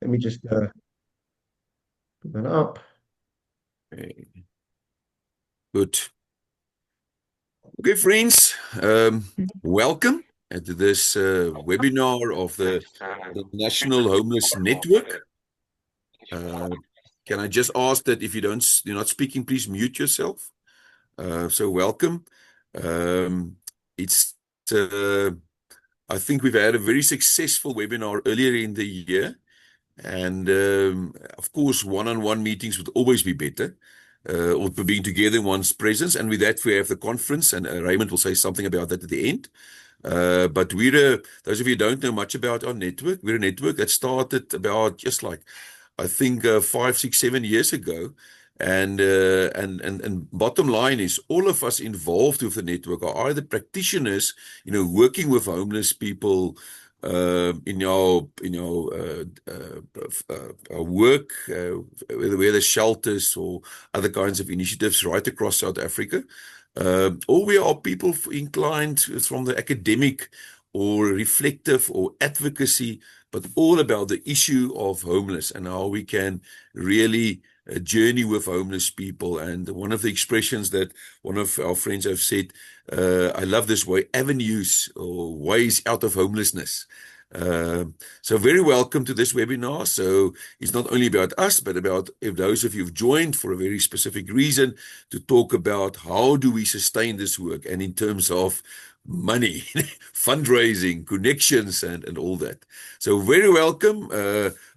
Let me just put that up. Okay, good. Okay, friends, welcome to this webinar of the National Homeless Network. Uh, can I just ask that if you're not speaking, please mute yourself. So welcome. Um, it's uh, I think we've had a very successful webinar earlier in the year. And of course, one-on-one meetings would always be better, or being together in one's presence. And with that, we have the conference, and Raymond will say something about that at the end. But those of you who don't know much about our network, we're a network that started about just like, I think, 5, 6, 7 years ago. And bottom line is all of us involved with the network are either practitioners, working with homeless people, our work, whether shelters or other kinds of initiatives right across South Africa. Or we are people inclined from the academic or reflective or advocacy, but all about the issue of homeless and how we can really journey with homeless people. And one of the expressions that one of our friends have said, I love this way, avenues or ways out of homelessness. So very welcome to this webinar. So it's not only about us, but about if those of you who've joined for a very specific reason to talk about how do we sustain this work and in terms of money, fundraising, connections, and all that. So very welcome.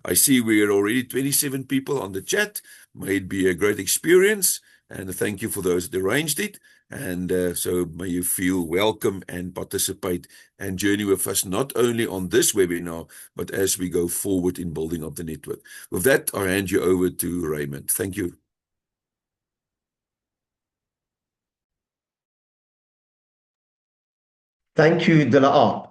I see we are already 27 people on the chat. May it be a great experience, and thank you for those that arranged it. And so may you feel welcome and participate and journey with us, not only on this webinar, but as we go forward in building up the network. With that, I hand you over to Raymond. Thank you. Thank you, Dila.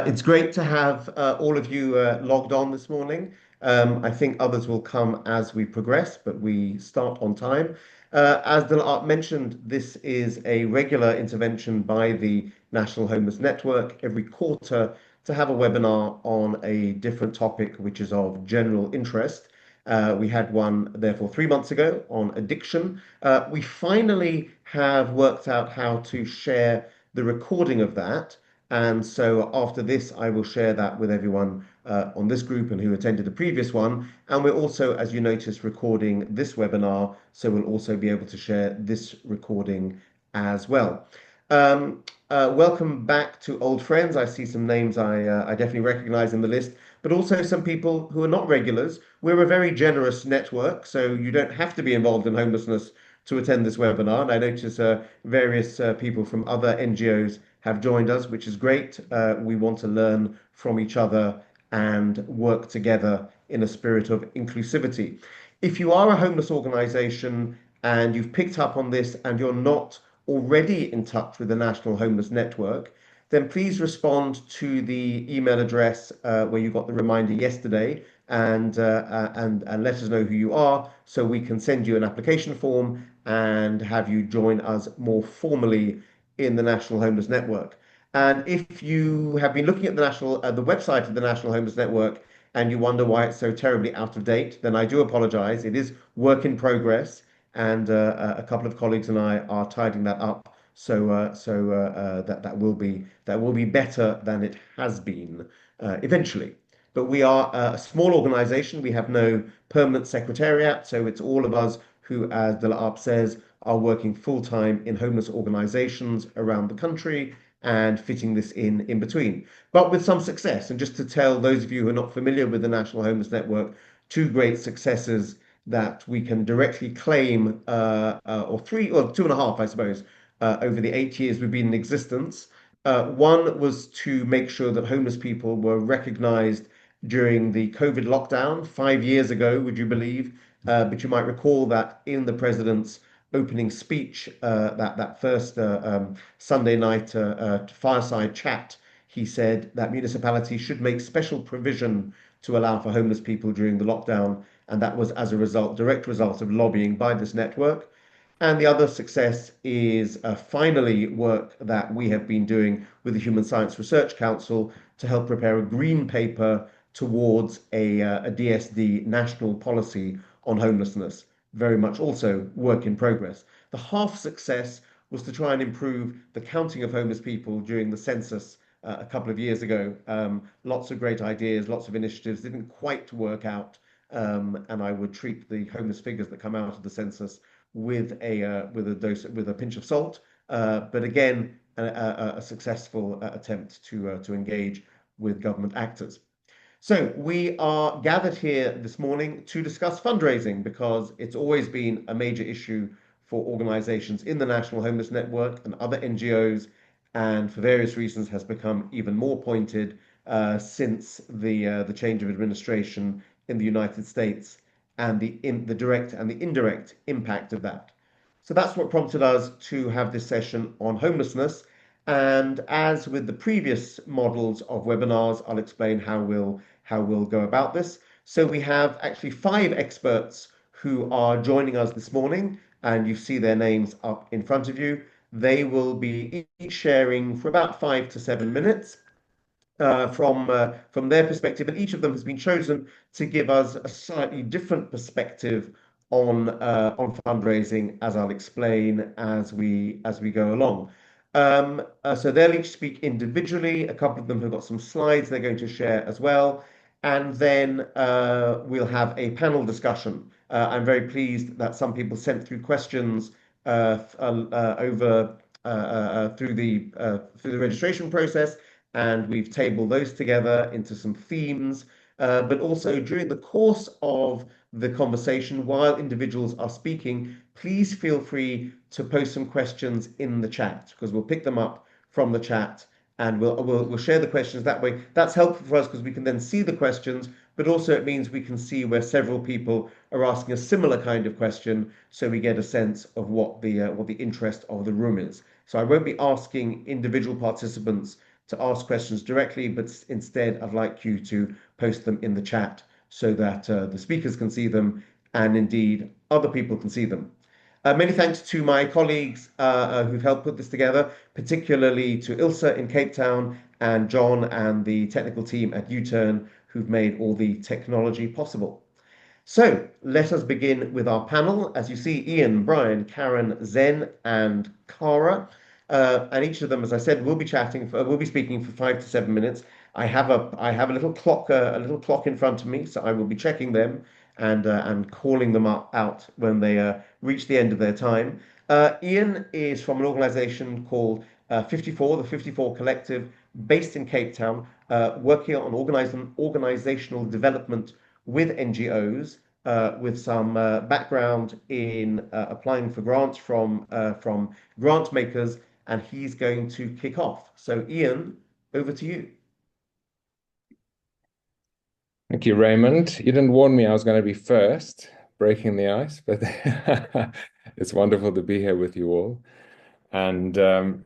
It's great to have all of you logged on this morning. I think others will come as we progress, but we start on time. As Dila mentioned, this is a regular intervention by the National Homeless Network every quarter to have a webinar on a different topic which is of general interest. We had one, therefore, 3 months ago on addiction. We finally have worked out how to share the recording of that. And so after this, I will share that with everyone on this group and who attended the previous one. And we're also, as you noticed, recording this webinar. So we'll also be able to share this recording as well. Welcome back to old friends. I see some names I definitely recognize in the list, but also some people who are not regulars. We're a very generous network, so you don't have to be involved in homelessness to attend this webinar. And I notice various people from other NGOs have joined us, which is great. We want to learn from each other and work together in a spirit of inclusivity. If you are a homeless organization and you've picked up on this and you're not already in touch with the National Homeless Network, then please respond to the email address where you got the reminder yesterday and let us know who you are so we can send you an application form and have you join us more formally in the National Homeless Network. And if you have been looking at the website of the National Homeless Network and you wonder why it's so terribly out of date, then I do apologize. It is work in progress, and a couple of colleagues and I are tidying that up. So that will be better than it has been eventually. But we are a small organization. We have no permanent secretariat, so it's all of us who, as Dilap says, are working full time in homeless organizations around the country and fitting this in between, but with some success. And just to tell those of you who are not familiar with the National Homeless Network, two great successes that we can directly claim, or three, or two and a half, I suppose, over the 8 years we've been in existence. One was to make sure that homeless people were recognized during the COVID lockdown 5 years ago, would you believe? But you might recall that in the president's opening speech, that first Sunday night fireside chat, he said that municipalities should make special provision to allow for homeless people during the lockdown, and that was as a result, direct result of lobbying by this network. And the other success is finally work that we have been doing with the Human Science Research Council to help prepare a green paper towards a DSD national policy on homelessness. Very much also work in progress. The half success was to try and improve the counting of homeless people during the census a couple of years ago. Lots of great ideas, lots of initiatives didn't quite work out, and I would treat the homeless figures that come out of the census with a pinch of salt. But again, a successful attempt to engage with government actors. So we are gathered here this morning to discuss fundraising because it's always been a major issue for organizations in the National Homeless Network and other NGOs, and for various reasons has become even more pointed since the change of administration in the United States and the direct and the indirect impact of that. So that's what prompted us to have this session on homelessness. And as with the previous models of webinars, I'll explain how we'll go about this. So we have actually 5 experts who are joining us this morning, and you see their names up in front of you. They will be each sharing for about 5 to 7 minutes from their perspective, and each of them has been chosen to give us a slightly different perspective on fundraising, as I'll explain as we go along. So they'll each speak individually. A couple of them have got some slides they're going to share as well, and then we'll have a panel discussion. I'm very pleased that some people sent through questions over through the registration process, and we've tabled those together into some themes. But also during the course of the conversation, while individuals are speaking, please feel free to post some questions in the chat because we'll pick them up from the chat and we'll share the questions that way. That's helpful for us because we can then see the questions, but also it means we can see where several people are asking a similar kind of question, so we get a sense of what the interest of the room is. So I won't be asking individual participants to ask questions directly, but instead I'd like you to post them in the chat so that the speakers can see them and indeed other people can see them. Many thanks to my colleagues who've helped put this together, particularly to Ilse in Cape Town and John and the technical team at U-Turn who've made all the technology possible. So let us begin with our panel. As you see, Ian, Brian, Karen, Zen, and Cara. And each of them, as I said, will be speaking for 5 to 7 minutes. I have a little clock in front of me, so I will be checking them and calling them out when they reach the end of their time. Ian is from an organization called 54, the 54 Collective, based in Cape Town, working on organizational development with NGOs, with some background in applying for grants from grant makers, and he's going to kick off. So, Ian, over to you. Thank you, Raymond. You didn't warn me I was going to be first, breaking the ice, but it's wonderful to be here with you all. And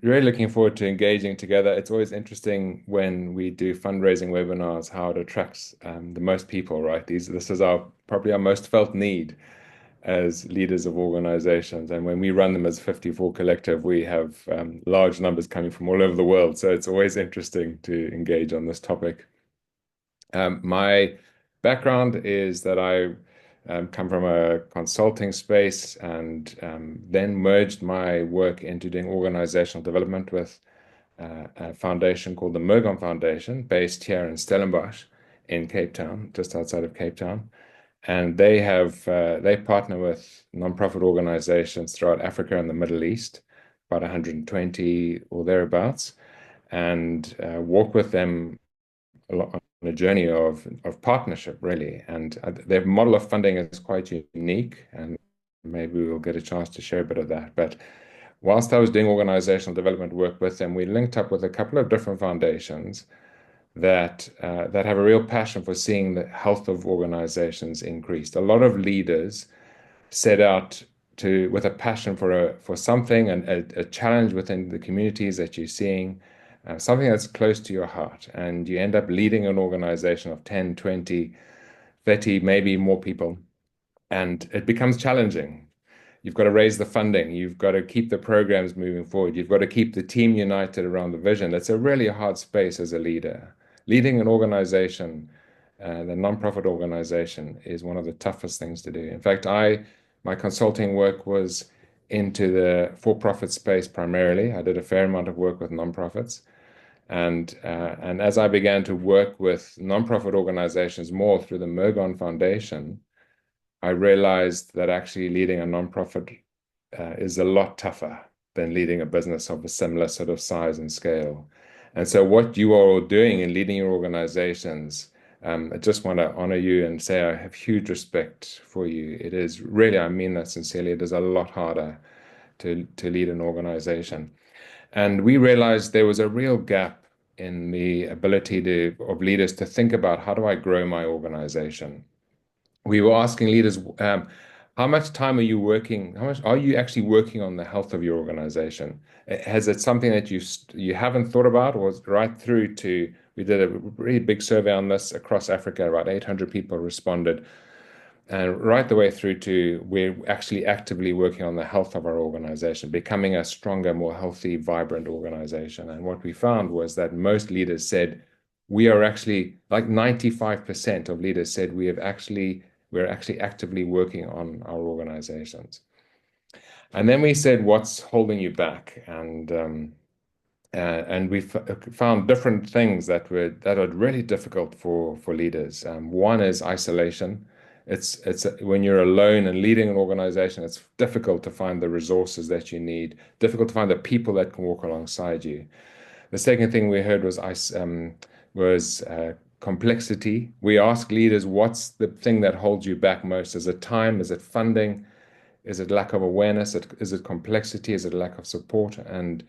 really looking forward to engaging together. It's always interesting when we do fundraising webinars, how it attracts the most people, right? This is probably our most felt need as leaders of organizations. And when we run them as 54 Collective, we have large numbers coming from all over the world. So it's always interesting to engage on this topic. My background is that I come from a consulting space and then merged my work into doing organizational development with a foundation called the Mergon Foundation, based here in Stellenbosch in Cape Town, just outside of Cape Town. And they partner with nonprofit organizations throughout Africa and the Middle East, about 120 or thereabouts, and walk with them on a journey of partnership, really. And their model of funding is quite unique, and maybe we'll get a chance to share a bit of that. But whilst I was doing organizational development work with them, we linked up with a couple of different foundations that have a real passion for seeing the health of organizations increased. A lot of leaders set out with a passion for something and a challenge within the communities that you're seeing, something that's close to your heart, and you end up leading an organization of 10, 20, 30, maybe more people, and it becomes challenging. You've got to raise the funding. You've got to keep the programs moving forward. You've got to keep the team united around the vision. It's a really hard space as a leader. Leading an organization the nonprofit organization is one of the toughest things to do. In fact, my consulting work was into the for-profit space primarily. I did a fair amount of work with nonprofits. And as I began to work with nonprofit organizations more through the Mergon Foundation, I realized that actually leading a nonprofit is a lot tougher than leading a business of a similar sort of size and scale. And so what you are all doing in leading your organizations, I just want to honor you and say I have huge respect for you. It is really, I mean that sincerely, it is a lot harder to lead an organization. And we realized there was a real gap in the ability of leaders to think about how do I grow my organization. We were asking leaders, how much time are you working? How much are you actually working on the health of your organization? Has it something that you haven't thought about, or right through to we did a really big survey on this across Africa, about 800 people responded, and right the way through to we're actually actively working on the health of our organization, becoming a stronger, more healthy, vibrant organization. And what we found was that most leaders said we are actually like 95% of leaders said we're actually actively working on our organizations. And then we said, what's holding you back? And we found different things that are really difficult for leaders. One is isolation. It's when you're alone and leading an organization, it's difficult to find the resources that you need, difficult to find the people that can walk alongside you. The second thing we heard was complexity. We ask leaders, what's the thing that holds you back most? Is it time? Is it funding? Is it lack of awareness? Is it complexity? Is it lack of support? And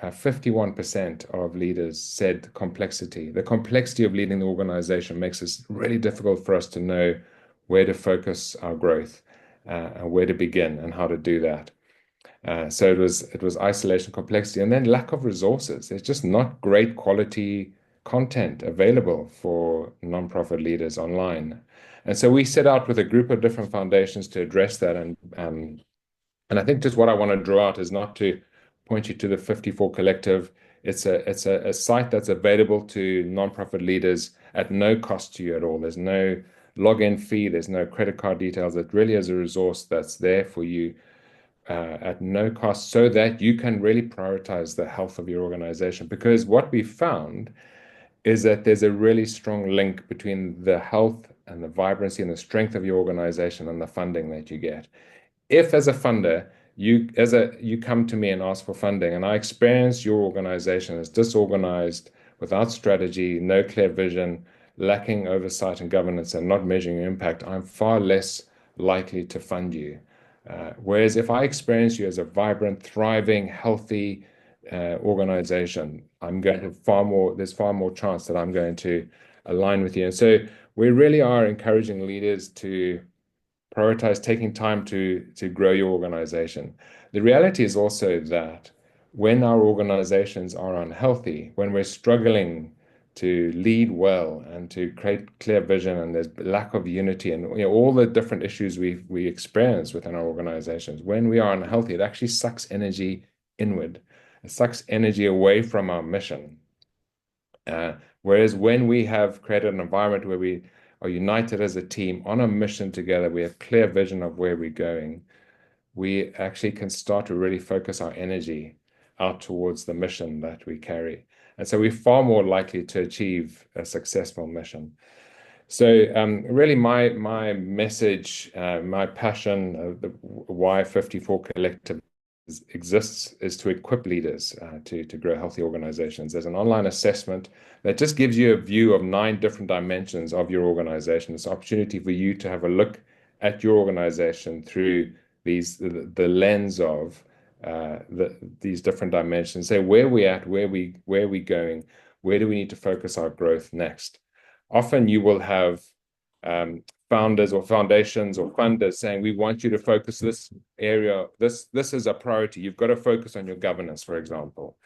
51% of leaders said complexity. The complexity of leading the organization makes it really difficult for us to know where to focus our growth, and where to begin and how to do that. So it was isolation, complexity, and then lack of resources. There's just not great quality content available for nonprofit leaders online. And so we set out with a group of different foundations to address that. And I think just what I want to draw out is not to point you to the 54 Collective. It's a site that's available to nonprofit leaders at no cost to you at all. There's no login fee. There's no credit card details. It really is a resource that's there for you at no cost so that you can really prioritize the health of your organization. Because what we found is that there's a really strong link between the health and the vibrancy and the strength of your organization and the funding that you get. If as a funder, you come to me and ask for funding, and I experience your organization as disorganized, without strategy, no clear vision, lacking oversight and governance, and not measuring impact, I'm far less likely to fund you. Whereas if I experience you as a vibrant, thriving, healthy organization, there's far more chance that I'm going to align with you. And so we really are encouraging leaders to prioritize taking time to grow your organization. The reality is also that when our organizations are unhealthy, when we're struggling to lead well and to create clear vision, and there's lack of unity and all the different issues we experience within our organizations, when we are unhealthy, it actually sucks energy inward. It sucks energy away from our mission. Whereas when we have created an environment where we are united as a team on a mission together, we have clear vision of where we're going, we actually can start to really focus our energy out towards the mission that we carry. And so we're far more likely to achieve a successful mission. So really my message, my passion, why 54 Collective exists is to equip leaders to grow healthy organizations. There's an online assessment that just gives you a view of 9 different dimensions of your organization. It's an opportunity for you to have a look at your organization through the lens of these different dimensions. Say where we at, where we going, where do we need to focus our growth next? Often you will have founders or foundations or funders saying, we want you to focus this area. This is a priority. You've got to focus on your governance, for example.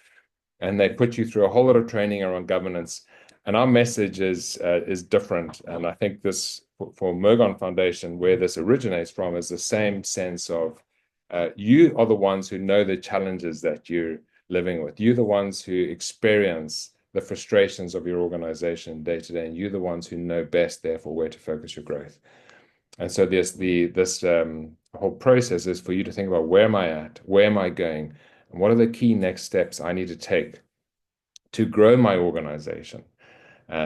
And they put you through a whole lot of training around governance. And our message is different. And I think this, for Mergon Foundation, where this originates from, is the same sense of you are the ones who know the challenges that you're living with. You're the ones who experience the frustrations of your organization day to day, and you're the ones who know best, therefore, where to focus your growth. And so this whole process is for you to think about, where am I at? Where am I going? And what are the key next steps I need to take to grow my organization,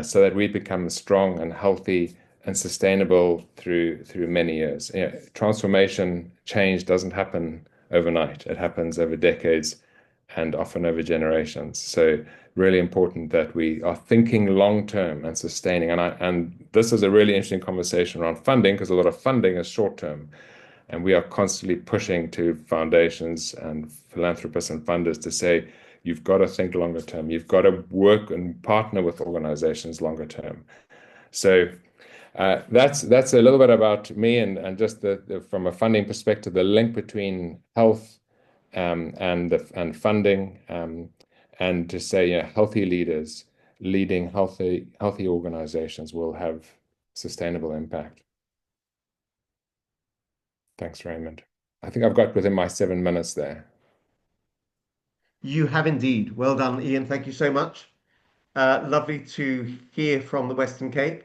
so that we become strong and healthy and sustainable through many years. Transformation, change doesn't happen overnight. It happens over decades and often over generations. So really important that we are thinking long term and sustaining. And this is a really interesting conversation around funding, because a lot of funding is short term. And we are constantly pushing to foundations and philanthropists and funders to say, you've got to think longer term. You've got to work and partner with organizations longer term. So that's a little bit about me, and just from a funding perspective, the link between health and funding, and to say, healthy leaders leading healthy organizations will have sustainable impact. Thanks, Raymond. I think I've got within my 7 minutes there. You have indeed. Well done, Ian. Thank you so much. Lovely to hear from the Western Cape.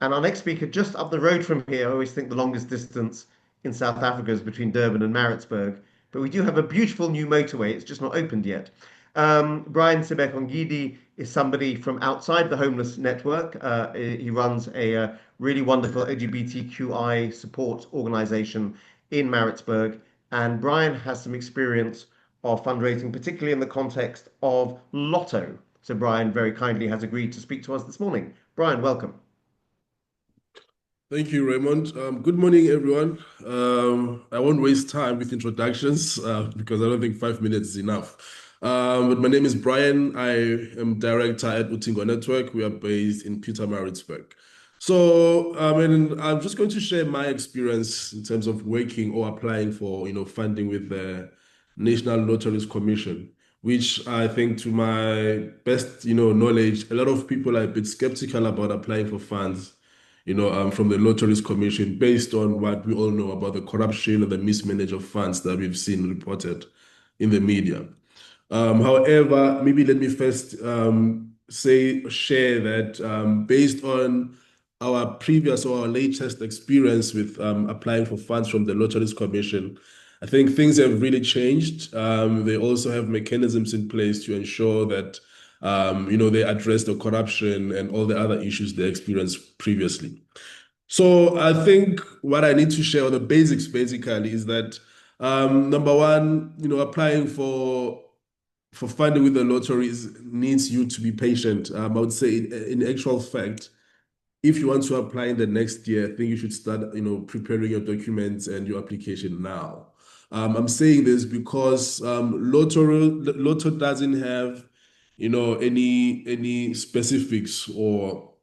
And our next speaker, just up the road from here, I always think the longest distance in South Africa is between Durban and Maritzburg. But we do have a beautiful new motorway. It's just not opened yet. Brian Sebekongidi is somebody from outside the homeless network. He runs a really wonderful LGBTQI support organization in Maritzburg. And Brian has some experience of fundraising, particularly in the context of Lotto. So Brian very kindly has agreed to speak to us this morning. Brian, welcome. Thank you, Raymond. Good morning, everyone. I won't waste time with introductions because I don't think 5 minutes is enough. But my name is Brian. I am director at Utingo Network. We are based in Pietermaritzburg. So, I'm just going to share my experience in terms of working or applying for, funding with the National Lotteries Commission, which I think, to my best, knowledge, a lot of people are a bit skeptical about applying for funds, from the Lotteries Commission, based on what we all know about the corruption and the mismanagement of funds that we've seen reported in the media. However, maybe let me first share that based on our previous or our latest experience with applying for funds from the Lotteries Commission, I think things have really changed. They also have mechanisms in place to ensure that they address the corruption and all the other issues they experienced previously. So I think what I need to share, the basics basically, is that number one, applying for funding with the lotteries needs you to be patient. I would say, in actual fact, if you want to apply in the next year, I think you should start, preparing your documents and your application now. I'm saying this because Lotto doesn't have, any specifics or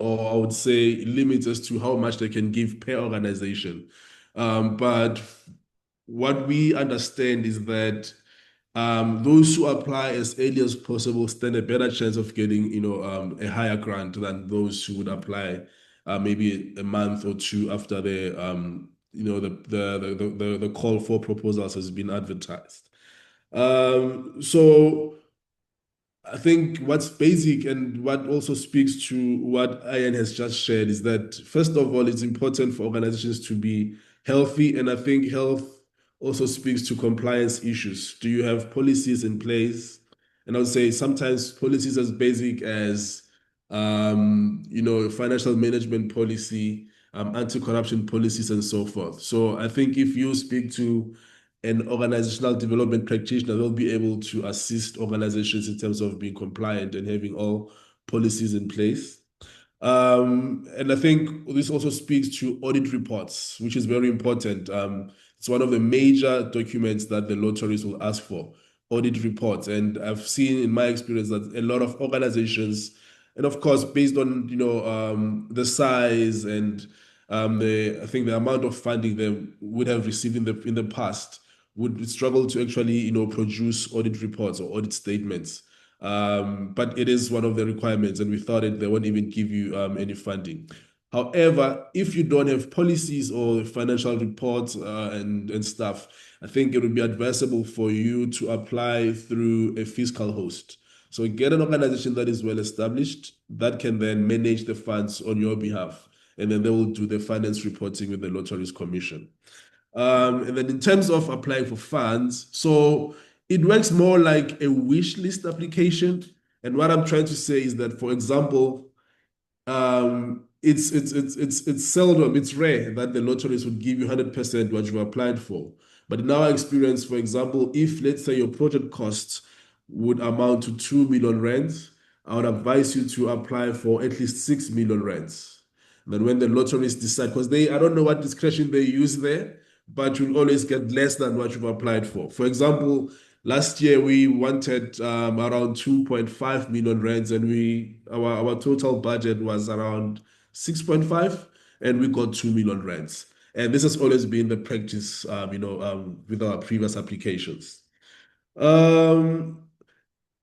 I would say limits as to how much they can give per organization. But what we understand is that those who apply as early as possible stand a better chance of getting, a higher grant than those who would apply maybe a month or two after the call for proposals has been advertised. So I think what's basic and what also speaks to what Ian has just shared is that, first of all, it's important for organizations to be healthy. And I think health also speaks to compliance issues. Do you have policies in place? And I would say sometimes policies as basic as, financial management policy, anti-corruption policies, and so forth. So I think if you speak to an organizational development practitioner, they'll be able to assist organizations in terms of being compliant and having all policies in place. And I think this also speaks to audit reports, which is very important. It's one of the major documents that the lotteries will ask for, audit reports. And I've seen in my experience that a lot of organizations, and of course, based on the size and I think the amount of funding they would have received in the past, would struggle to actually produce audit reports or audit statements. But it is one of the requirements, and we thought they won't even give you any funding. However, if you don't have policies or financial reports and stuff, I think it would be advisable for you to apply through a fiscal host. So get an organization that is well established that can then manage the funds on your behalf, and then they will do the finance reporting with the Lotteries Commission. And then in terms of applying for funds, so it works more like a wish list application. And what I'm trying to say is that, for example, it's seldom, it's rare that the lotteries would give you 100% what you applied for. But in our experience, for example, if let's say your project costs would amount to 2 million rands, I would advise you to apply for at least 6 million rands. And then when the lotteries decide, because I don't know what discretion they use there, but you'll always get less than what you've applied for. For example, last year we wanted around 2.5 million rands, and our total budget was around 6.5, and we got 2 million rands. And this has always been the practice, with our previous applications.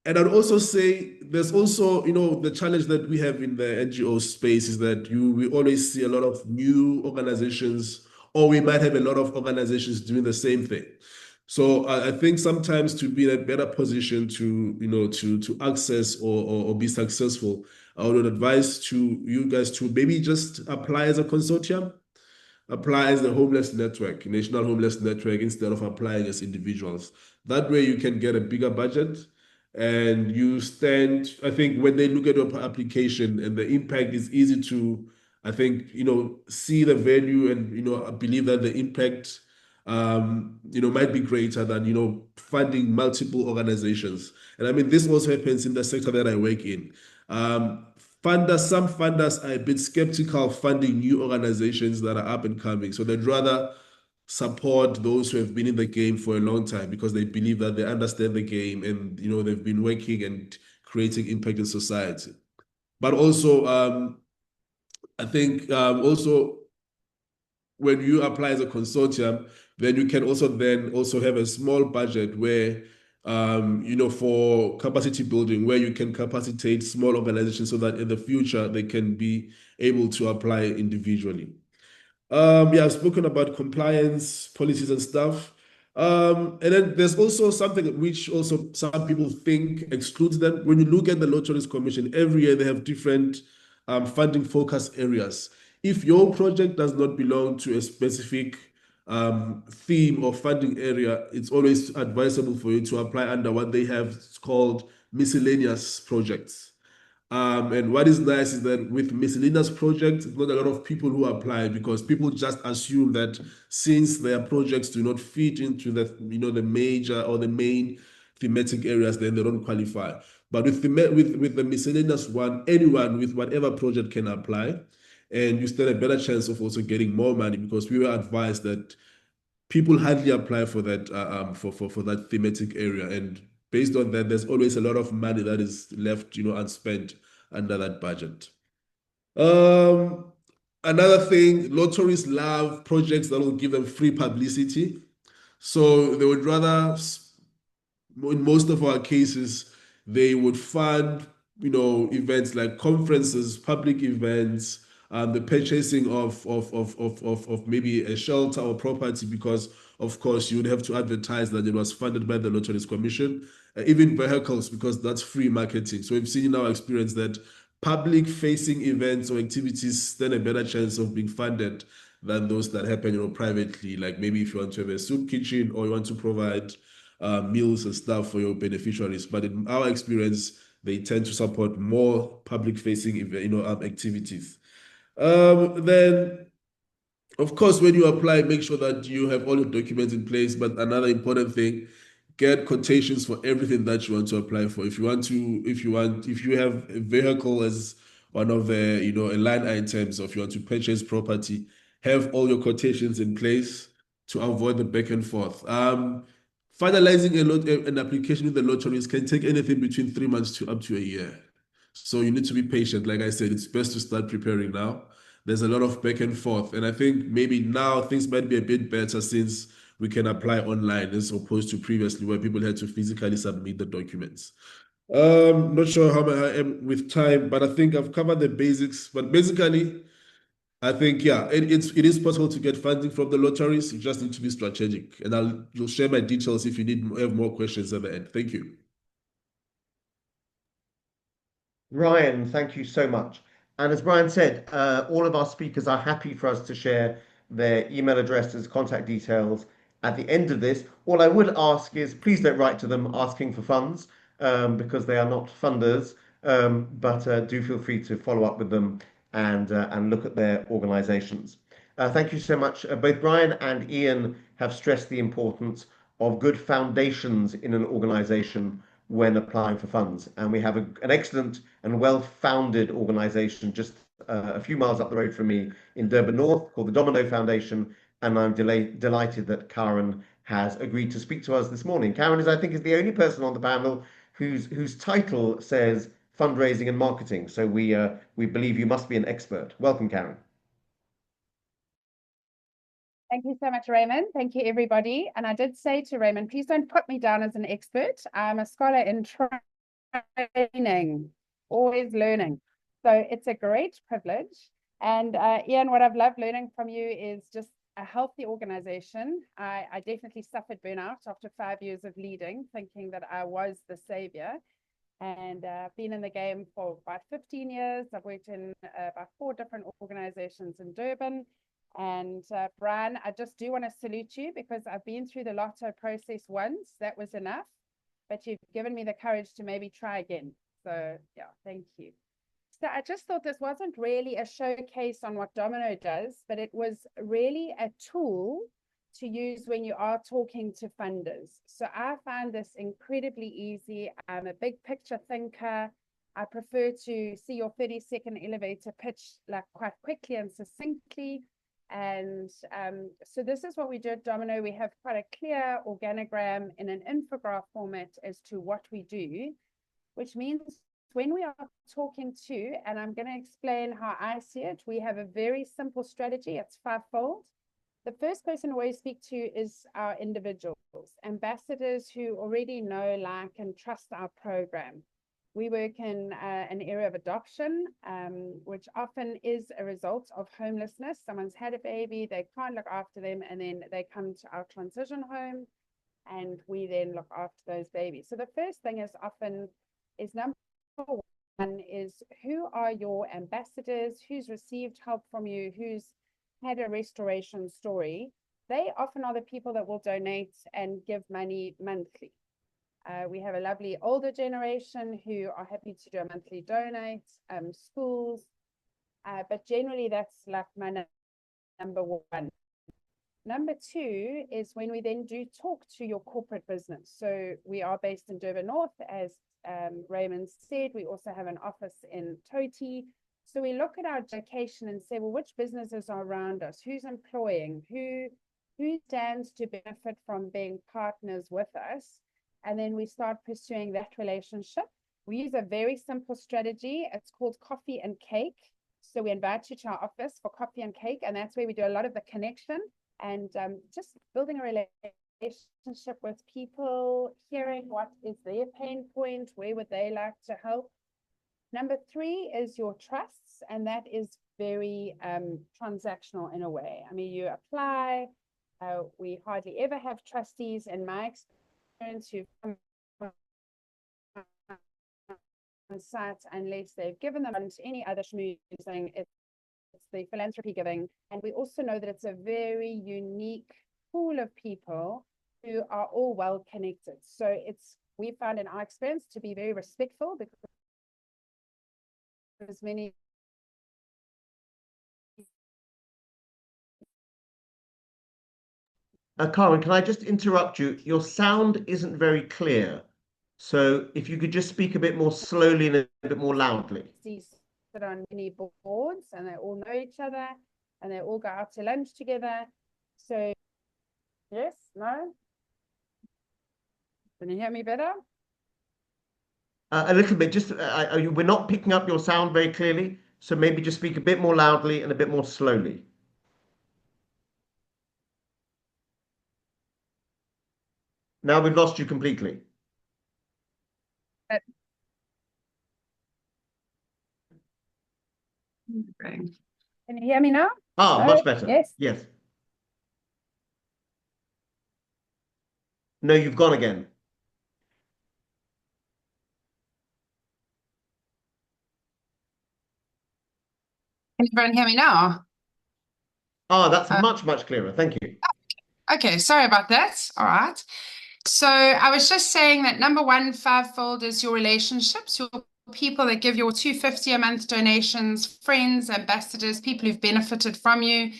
And I'd also say there's also, the challenge that we have in the NGO space is that we always see a lot of new organizations, or we might have a lot of organizations doing the same thing. So I think sometimes to be in a better position to access or be successful, I would advise to you guys to maybe just apply as a consortium, apply as the homeless network, national homeless network, instead of applying as individuals. That way you can get a bigger budget, and you stand, I think when they look at your application and the impact is easy to, I think, see the value, and, I believe that the impact, might be greater than, funding multiple organizations. And I mean, this also happens in the sector that I work in. Some funders are a bit skeptical funding new organizations that are up and coming. So they'd rather support those who have been in the game for a long time, because they believe that they understand the game, and they've been working and creating impact in society. But also, I think also when you apply as a consortium, then you can also have a small budget where for capacity building, where you can capacitate small organizations so that in the future they can be able to apply individually. I've spoken about compliance policies and stuff. And then there's also something which also some people think excludes them. When you look at the Lotteries Commission, every year they have different funding focus areas. If your project does not belong to a specific theme or funding area, it's always advisable for you to apply under what they have called miscellaneous projects. And what is nice is that with miscellaneous projects, not a lot of people who apply, because people just assume that since their projects do not fit into the major or the main thematic areas, then they don't qualify. But with the miscellaneous one, anyone with whatever project can apply, and you stand a better chance of also getting more money, because we were advised that people hardly apply for that for that thematic area, and based on that, there's always a lot of money that is left unspent under that budget. Another thing, lotteries love projects that will give them free publicity, so they would rather, in most of our cases, they would fund events like conferences, public events, the purchasing of maybe a shelter or property, because of course you would have to advertise that it was funded by the Lotteries Commission, even vehicles, because that's free marketing. So we've seen in our experience that public facing events or activities stand a better chance of being funded than those that happen privately, like maybe if you want to have a soup kitchen, or you want to provide meals and stuff for your beneficiaries. But in our experience, they tend to support more public facing activities. Then, of course, when you apply, make sure that you have all your documents in place. But another important thing, get quotations for everything that you want to apply for. If you have a vehicle as one of the line items, or if you want to purchase property, have all your quotations in place to avoid the back and forth. Finalizing an application with the lotteries can take anything between 3 months to up to a year. So you need to be patient. Like I said, it's best to start preparing now. There's a lot of back and forth. And I think maybe now things might be a bit better, since we can apply online as opposed to previously where people had to physically submit the documents. Not sure how I am with time, but I think I've covered the basics. But basically, I think, yeah, it is possible to get funding from the lotteries. You just need to be strategic. And you'll share my details if you have more questions at the end. Thank you. Ryan, thank you so much. And as Brian said, all of our speakers are happy for us to share their email addresses, contact details at the end of this. All I would ask is please don't write to them asking for funds because they are not funders, but do feel free to follow up with them and look at their organizations. Thank you so much. Both Brian and Ian have stressed the importance of good foundations in an organization when applying for funds. And we have an excellent and well-founded organization just a few miles up the road from me in Durban North called the Domino Foundation. And I'm delighted that Karen has agreed to speak to us this morning. Karen is, I think, is the only person on the panel whose title says fundraising and marketing. So we believe you must be an expert. Welcome, Karen. Thank you so much, Raymond. Thank you, everybody. And I did say to Raymond, please don't put me down as an expert. I'm a scholar in training, always learning. So it's a great privilege. And Ian, what I've loved learning from you is just a healthy organization. I definitely suffered burnout after 5 years of leading, thinking that I was the savior. And been in the game for about 15 years. I've worked in about 4 different organizations in Durban. And Brian, I just do want to salute you because I've been through the lotto process once. That was enough. But you've given me the courage to maybe try again. So yeah, thank you. So I just thought this wasn't really a showcase on what Domino does, but it was really a tool to use when you are talking to funders. So I find this incredibly easy. I'm a big picture thinker. I prefer to see your 30-second elevator pitch like quite quickly and succinctly. And so this is what we do at Domino. We have quite a clear organogram in an infograph format as to what we do, which means when we are talking to, and I'm going to explain how I see it, we have a very simple strategy. It's 5-fold. The first person we speak to is our individuals, ambassadors who already know, like, and trust our program. We work in an area of adoption, which often is a result of homelessness. Someone's had a baby, they can't look after them, and then they come to our transition home, and we then look after those babies. So the first thing is often is number one is who are your ambassadors, who's received help from you, who's had a restoration story. They often are the people that will donate and give money monthly. We have a lovely older generation who are happy to do a monthly donate, schools, but generally that's like my number one. Number two is when we then do talk to your corporate business. So we are based in Durban North, as Raymond said. We also have an office in Toti. So we look at our location and say, well, which businesses are around us? Who's employing? Who stands to benefit from being partners with us? And then we start pursuing that relationship. We use a very simple strategy. It's called coffee and cake. So we invite you to our office for coffee and cake, and that's where we do a lot of the connection and just building a relationship with people, hearing what is their pain point, where would they like to help. Number 3 is your trusts, and that is very transactional in a way. I mean, you apply. We hardly ever have trustees in my experience who come on site unless they've given them any other schmoozing. It's the philanthropy giving. And we also know that it's a very unique pool of people who are all well connected. So we found in our experience to be very respectful because many Karen, can I just interrupt you? Your sound isn't very clear. So if you could just speak a bit more slowly and a bit more loudly. sit on many boards and they all know each other and they all go out to lunch together. So yes, no? Can you hear me better? A little bit, just we're not picking up your sound very clearly. So maybe just speak a bit more loudly and a bit more slowly. Now we've lost you completely. Can you hear me now? Ah, No? much better. Yes. Yes. No, you've gone again. Can everyone hear me now? Ah, that's Uh, much clearer. Thank you. okay, sorry about that. All right. So I was just saying that number one, fivefold is your relationships, your people that give your 250 a month donations, friends, ambassadors, people who've benefited from you.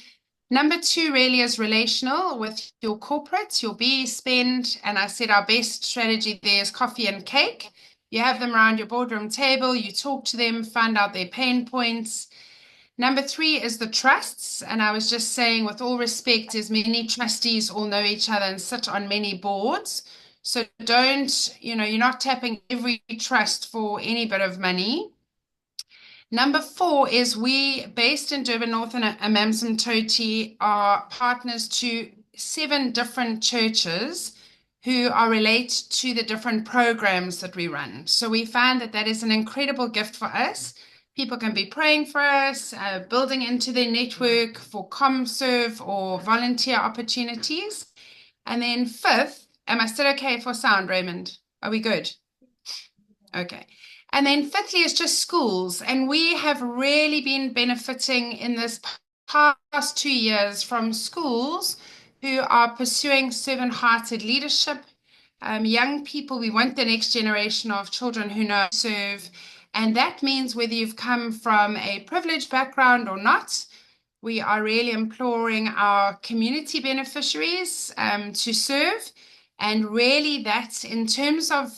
Number two really is relational with your corporates, your B spend. And I said our best strategy there is coffee and cake. You have them around your boardroom table, you talk to them, find out their pain points. Number three is the trusts. And I was just saying, with all respect, as many trustees all know each other and sit on many boards. So don't, you're not tapping every trust for any bit of money. Number four is we, based in Durban North and Amanzimtoti, are partners to 7 different churches who are related to the different programs that we run. So we find that that is an incredible gift for us. People can be praying for us, building into their network for ComServe or volunteer opportunities. And then fifth, am I still okay for sound, Raymond? Are we good? Okay. And then fifthly is just schools. And we have really been benefiting in this past 2 years from schools who are pursuing servant-hearted leadership. Young people, we want the next generation of children who know how to serve. And that means whether you've come from a privileged background or not, we are really imploring our community beneficiaries to serve. And really, that's in terms of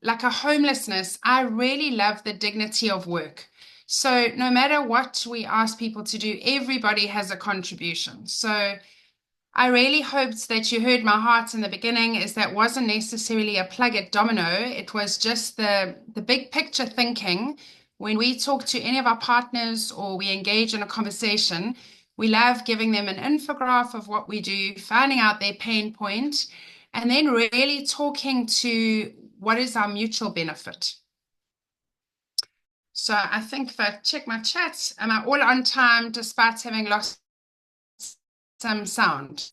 like a homelessness, I really love the dignity of work. So no matter what we ask people to do, everybody has a contribution. So I really hoped that you heard my heart in the beginning, is that wasn't necessarily a plug at Domino. It was just the big picture thinking. When we talk to any of our partners or we engage in a conversation, we love giving them an infograph of what we do, finding out their pain point, and then really talking to what is our mutual benefit. So I think if I check my chat, am I all on time despite having lost some sound?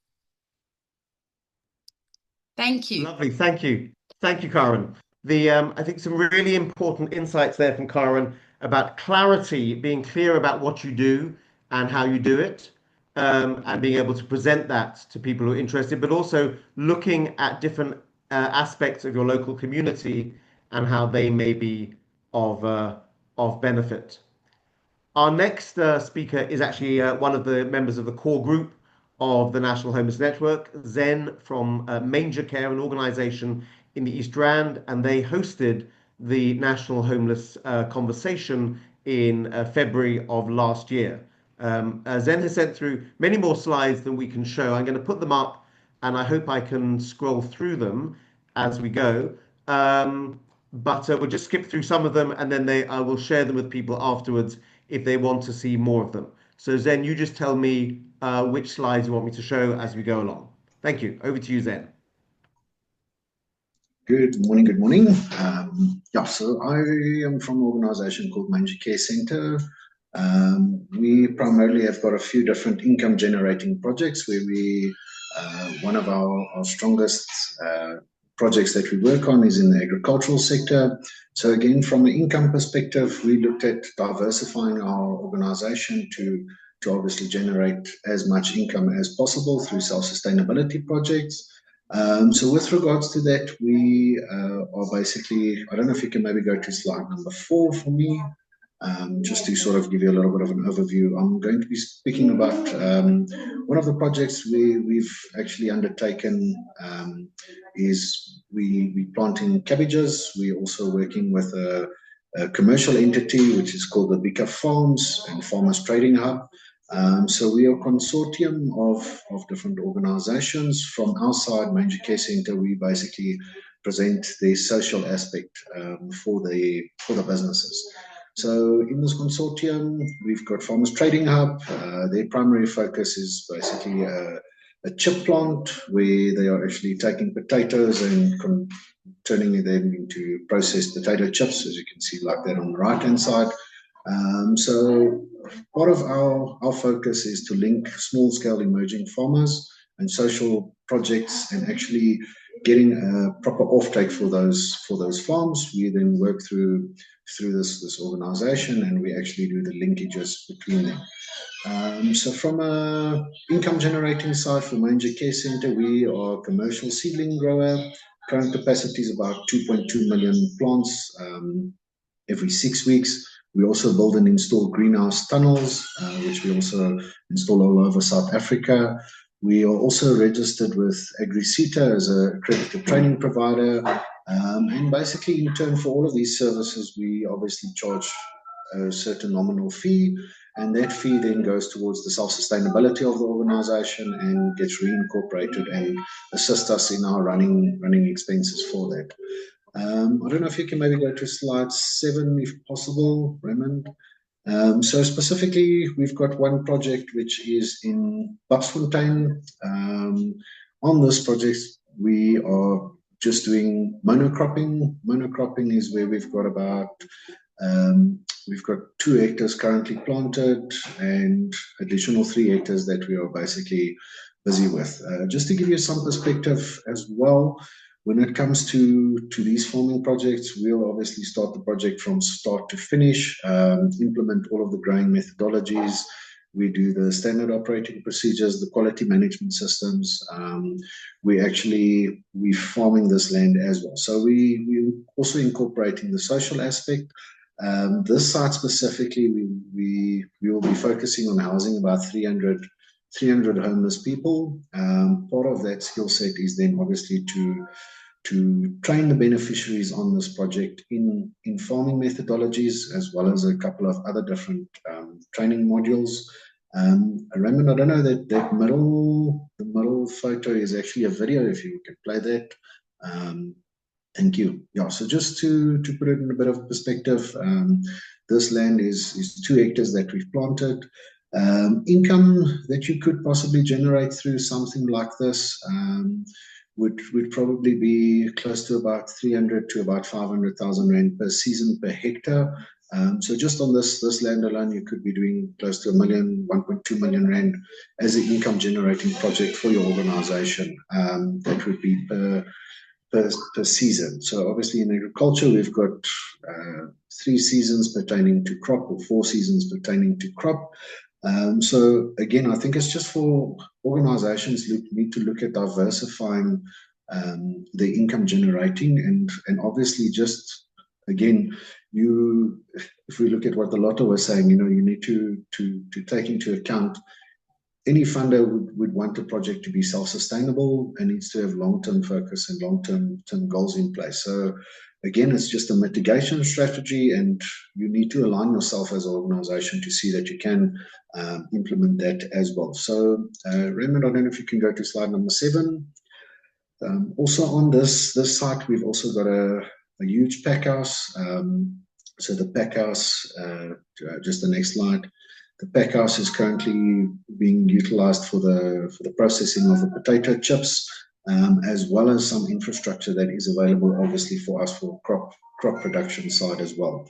Thank you. Lovely. Thank you. Thank you, Karen. I think some really important insights there from Karen about clarity, being clear about what you do and how you do it, and being able to present that to people who are interested, but also looking at different aspects of your local community and how they may be of benefit. Our next speaker is actually one of the members of the core group of the National Homeless Network, Zen from Manger Care, an organization in the East Rand, and they hosted the National Homeless Conversation in February of last year. Zen has sent through many more slides than we can show. I'm going to put them up, and I hope I can scroll through them as we go. But we'll just skip through some of them, and then I will share them with people afterwards if they want to see more of them. So Zen, you just tell me which slides you want me to show as we go along. Thank you. Over to you, Zen. Good morning, good morning. So I am from an organization called Manger Care Centre. We primarily have got a few different income generating projects where one of our strongest projects that we work on is in the agricultural sector. So again, from an income perspective, we looked at diversifying our organization to obviously generate as much income as possible through self-sustainability projects. So with regards to that, we are basically, I don't know if you can maybe go to slide number 4 for me, just to sort of give you a little bit of an overview. I'm going to be speaking about one of the projects we've actually undertaken is we planting cabbages. We're also working with a commercial entity, which is called the Bika Farms and Farmers Trading Hub. So we are a consortium of different organizations. From our side, Manger Care Centre, we basically present the social aspect for the businesses. So in this consortium, we've got Farmers Trading Hub. Their primary focus is basically a chip plant where they are actually taking potatoes and turning them into processed potato chips, as you can see like that on the right-hand side. So part of our focus is to link small-scale emerging farmers and social projects and actually getting a proper offtake for those farms. We then work through this organization, and we actually do the linkages between them. So from a income generating side for Manger Care Centre, we are a commercial seedling grower. Current capacity is about 2.2 million plants every 6 weeks. We also build and install greenhouse tunnels, which we also install all over South Africa. We are also registered with AgriSeta as an accredited training provider. And basically, in turn for all of these services, we obviously charge a certain nominal fee, and that fee then goes towards the self-sustainability of the organization and gets reincorporated and assists us in our running expenses for that. I don't know if you can maybe go to slide 7, if possible, Raymond. So specifically, we've got one project which is in Babsfontein. On this project, we are just doing monocropping. Monocropping is where we've got 2 hectares currently planted and additional 3 hectares that we are basically busy with. Just to give you some perspective as well, when it comes to these farming projects, we'll obviously start the project from start to finish, implement all of the growing methodologies. We do the standard operating procedures, the quality management systems. We're farming this land as well. So we're also incorporating the social aspect. This site specifically, we will be focusing on housing about 300 homeless people. Part of that skill set is then obviously to train the beneficiaries on this project in farming methodologies, as well as a couple of other different training modules. Raymond, I don't know the middle photo is actually a video, if you can play that. Thank you. Yeah, so just to put it in a bit of perspective, this land is 2 hectares that we've planted. Income that you could possibly generate through something like this would probably be close to about 300 to about 500,000 rand per season per hectare. So just on this land alone, you could be doing close to 1.2 million rand as an income generating project for your organization. That would be per season. So obviously in agriculture, we've got 3 seasons pertaining to crop, or 4 seasons pertaining to crop. So again, I think it's just for organizations who need to look at diversifying the income generating, and obviously just again, if we look at what the Lotto was saying, you need to take into account any funder would want a project to be self-sustainable and needs to have long-term focus and long-term goals in place. So again, it's just a mitigation strategy, and you need to align yourself as an organization to see that you can implement that as well. So Raymond, I don't know if you can go to slide number 7. Also on this site, we've also got a huge pack house. So the pack house, just the next slide. The pack house is currently being utilized for the processing of the potato chips, as well as some infrastructure that is available, obviously, for us for crop production side as well.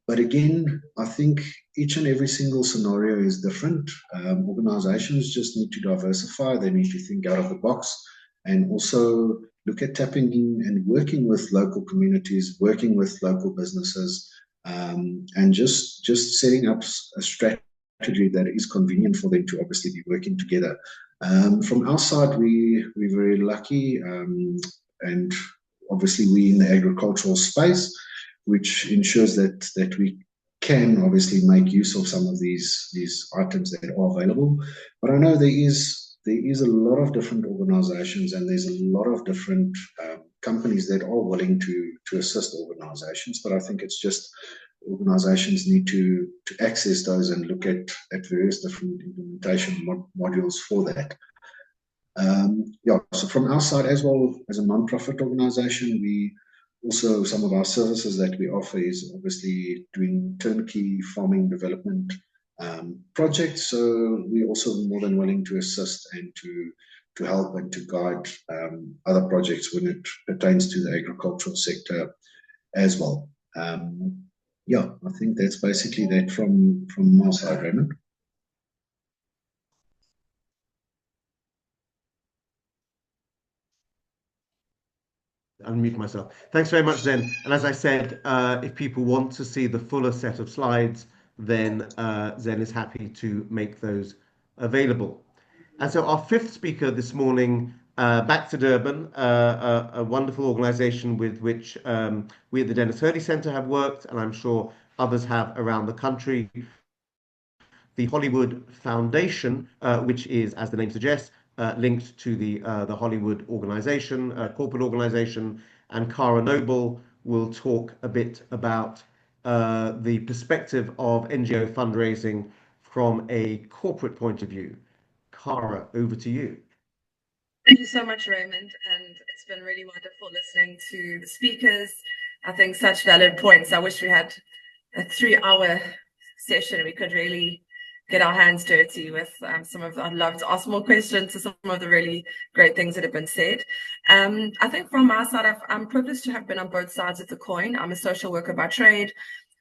But again, I think each and every single scenario is different. Organizations just need to diversify. They need to think out of the box, and also look at tapping in and working with local communities, working with local businesses, and just setting up a strategy that is convenient for them to obviously be working together. From our side, we're very lucky, and obviously we're in the agricultural space, which ensures that we can obviously make use of some of these items that are available. But I know there is a lot of different organizations, and there's a lot of different companies that are willing to assist organizations. But I think it's just organizations need to access those and look at various different implementation modules for that. So from our side as well, as a non-profit organization, we also, some of our services that we offer is obviously doing turnkey farming development projects. So we're also more than willing to assist and to help and to guide other projects when it pertains to the agricultural sector as well. I think that's basically that from my side, Raymond. unmute myself. Thanks very much, Zen. And as I said, if people want to see the fuller set of slides, then Zen is happy to make those available. And so our fifth speaker this morning, back to Durban, a wonderful organization with which we at the Dennis Hurley Centre have worked, and I'm sure others have around the country. The Hollywood Foundation, which is, as the name suggests, linked to the Hollywood organization, corporate organization, and Cara Noble will talk a bit about the perspective of NGO fundraising from a corporate point of view. Cara, over to you. Thank you so much, Raymond, and it's been really wonderful listening to the speakers. I think such valid points. I wish we had a 3-hour session and we could really get our hands dirty with some of, I'd love to ask more questions to some of the really great things that have been said. I think from my side, I'm privileged to have been on both sides of the coin. I'm a social worker by trade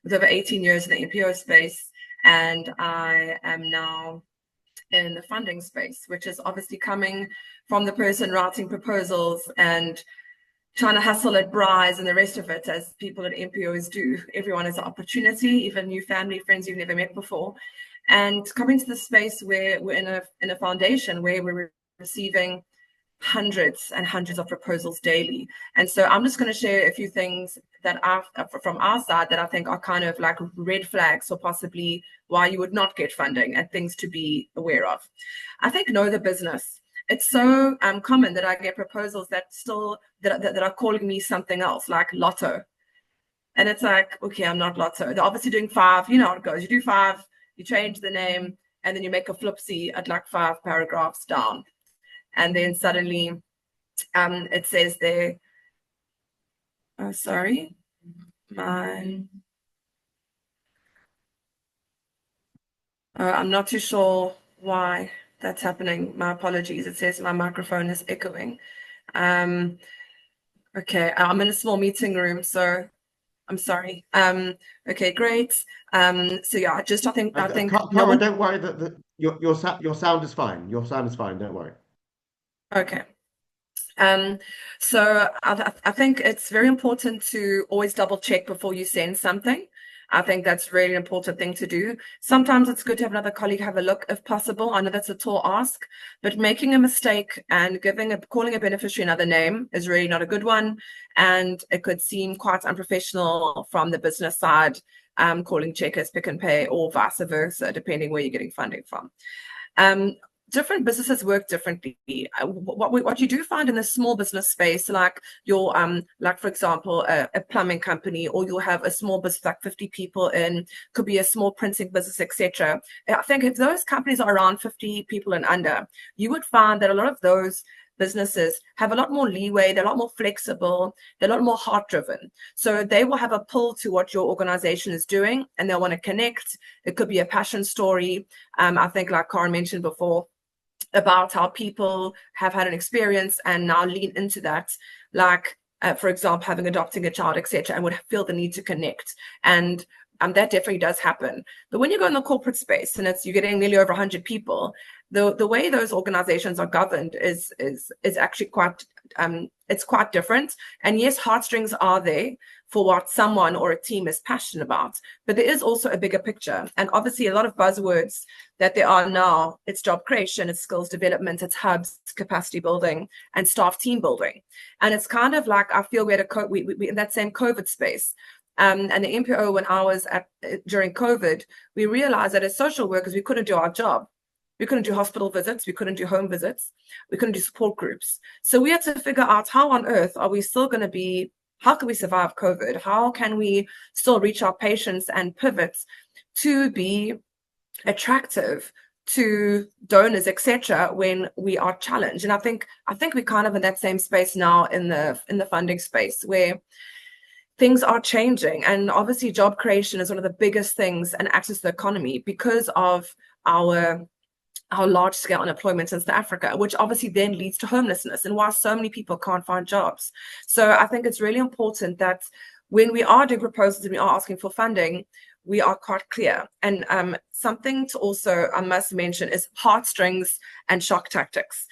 with over 18 years in the NPO space, and I am now in the funding space, which is obviously coming from the person writing proposals and trying to hustle at BRIs and the rest of it, as people at NPOs do. Everyone has an opportunity, even new family, friends you've never met before. And coming to the space where we're in a foundation where we're receiving hundreds and hundreds of proposals daily. And so I'm just going to share a few things that are from our side that I think are kind of like red flags or possibly why you would not get funding and things to be aware of. I think know the business. It's so common that I get proposals that still that are calling me something else, like Lotto. And it's like, okay, I'm not Lotto. They're obviously doing 5. You know how it goes. You do 5, you change the name, and then you make a flipsy at like 5 paragraphs down. And then suddenly it says there, oh, sorry, I'm not too sure why that's happening. My apologies. It says my microphone is echoing. Okay, I'm in a small meeting room, so I'm sorry. Okay, great. So yeah, I think Cara, don't worry. Your sound is fine. Your sound is fine. Don't worry. Okay. So I think it's very important to always double check before you send something. I think that's really an important thing to do. Sometimes it's good to have another colleague have a look if possible. I know that's a tall ask, but making a mistake and calling a beneficiary another name is really not a good one. And it could seem quite unprofessional from the business side, calling checkers Pick and Pay or vice versa, depending where you're getting funding from. Different businesses work differently. What you do find in the small business space, like your like for example, a plumbing company, or you'll have a small business like 50 people in, could be a small printing business, etc. I think if those companies are around 50 people and under, you would find that a lot of those businesses have a lot more leeway, they're a lot more flexible, they're a lot more heart-driven. So they will have a pull to what your organization is doing and they'll want to connect. It could be a passion story. I think like Karen mentioned before, about how people have had an experience and now lean into that, like for example adopting a child, etc., and would feel the need to connect, and that definitely does happen. But when you go in the corporate space and you're getting nearly over 100 people, the way those organizations are governed is actually quite it's quite different. And yes, heartstrings are there for what someone or a team is passionate about, but there is also a bigger picture. And obviously a lot of buzzwords that there are now, it's job creation, it's skills development, it's hubs, capacity building, and staff team building. And it's kind of like, I feel we in that same COVID space. And the NPO, when I was during COVID, we realized that as social workers, we couldn't do our job. We couldn't do hospital visits. We couldn't do home visits. We couldn't do support groups. So we had to figure out how on earth are we still going to be, how can we survive COVID? How can we still reach our patients and pivot to be attractive to donors, etc., when we are challenged? And I think we're kind of in that same space now in the funding space where things are changing. And obviously job creation is one of the biggest things, and access to the economy, because of our large scale unemployment in South Africa, which obviously then leads to homelessness and why so many people can't find jobs. So I think it's really important that when we are doing proposals and we are asking for funding, we are quite clear. And something to also, I must mention, is heartstrings and shock tactics.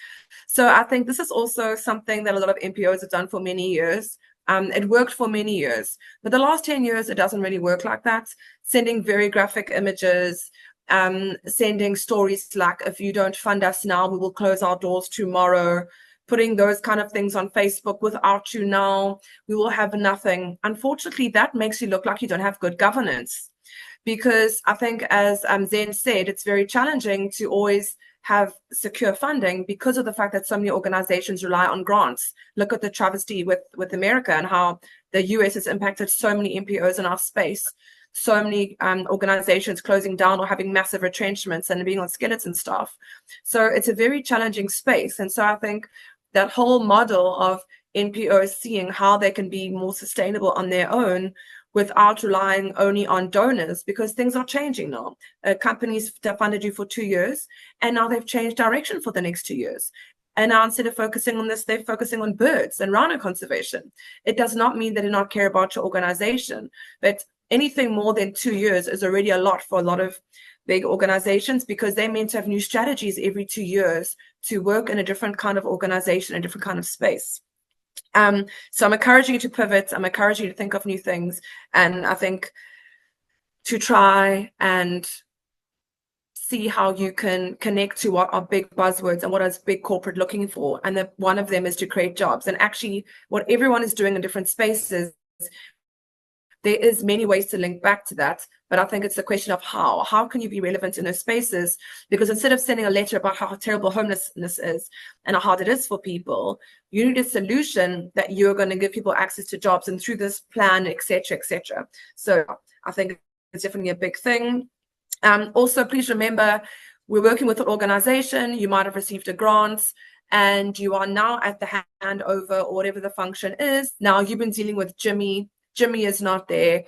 So I think this is also something that a lot of NPOs have done for many years. It worked for many years, but the last 10 years, it doesn't really work like that. Sending very graphic images, sending stories like, if you don't fund us now, we will close our doors tomorrow, putting those kind of things on Facebook. Without you now, we will have nothing. Unfortunately, that makes you look like you don't have good governance, because I think, as Zen said, it's very challenging to always have secure funding because of the fact that so many organizations rely on grants. Look at the travesty with America and how the US has impacted so many NPOs in our space. So many organizations closing down or having massive retrenchments and being on skeleton staff. So it's a very challenging space. And so I think that whole model of NPOs seeing how they can be more sustainable on their own without relying only on donors, because things are changing now. Companies funded you for 2 years, and now they've changed direction for the next 2 years. And now, instead of focusing on this, they're focusing on birds and rhino conservation. It does not mean they do not care about your organization, but anything more than 2 years is already a lot for a lot of big organizations, because they're meant to have new strategies every 2 years to work in a different kind of organization, a different kind of space. So I'm encouraging you to pivot. I'm encouraging you to think of new things. And I think to try and see how you can connect to what are big buzzwords and what is big corporate looking for. And one of them is to create jobs. And actually, what everyone is doing in different spaces, there is many ways to link back to that, but I think it's a question of how can you be relevant in those spaces? Because instead of sending a letter about how terrible homelessness is and how hard it is for people, you need a solution that you're going to give people access to jobs, and through this plan, etc., etc. So I think it's definitely a big thing. Also, please remember, we're working with an organization. You might have received a grant, and you are now at the handover or whatever the function is. Now you've been dealing with Jimmy. Jimmy is not there.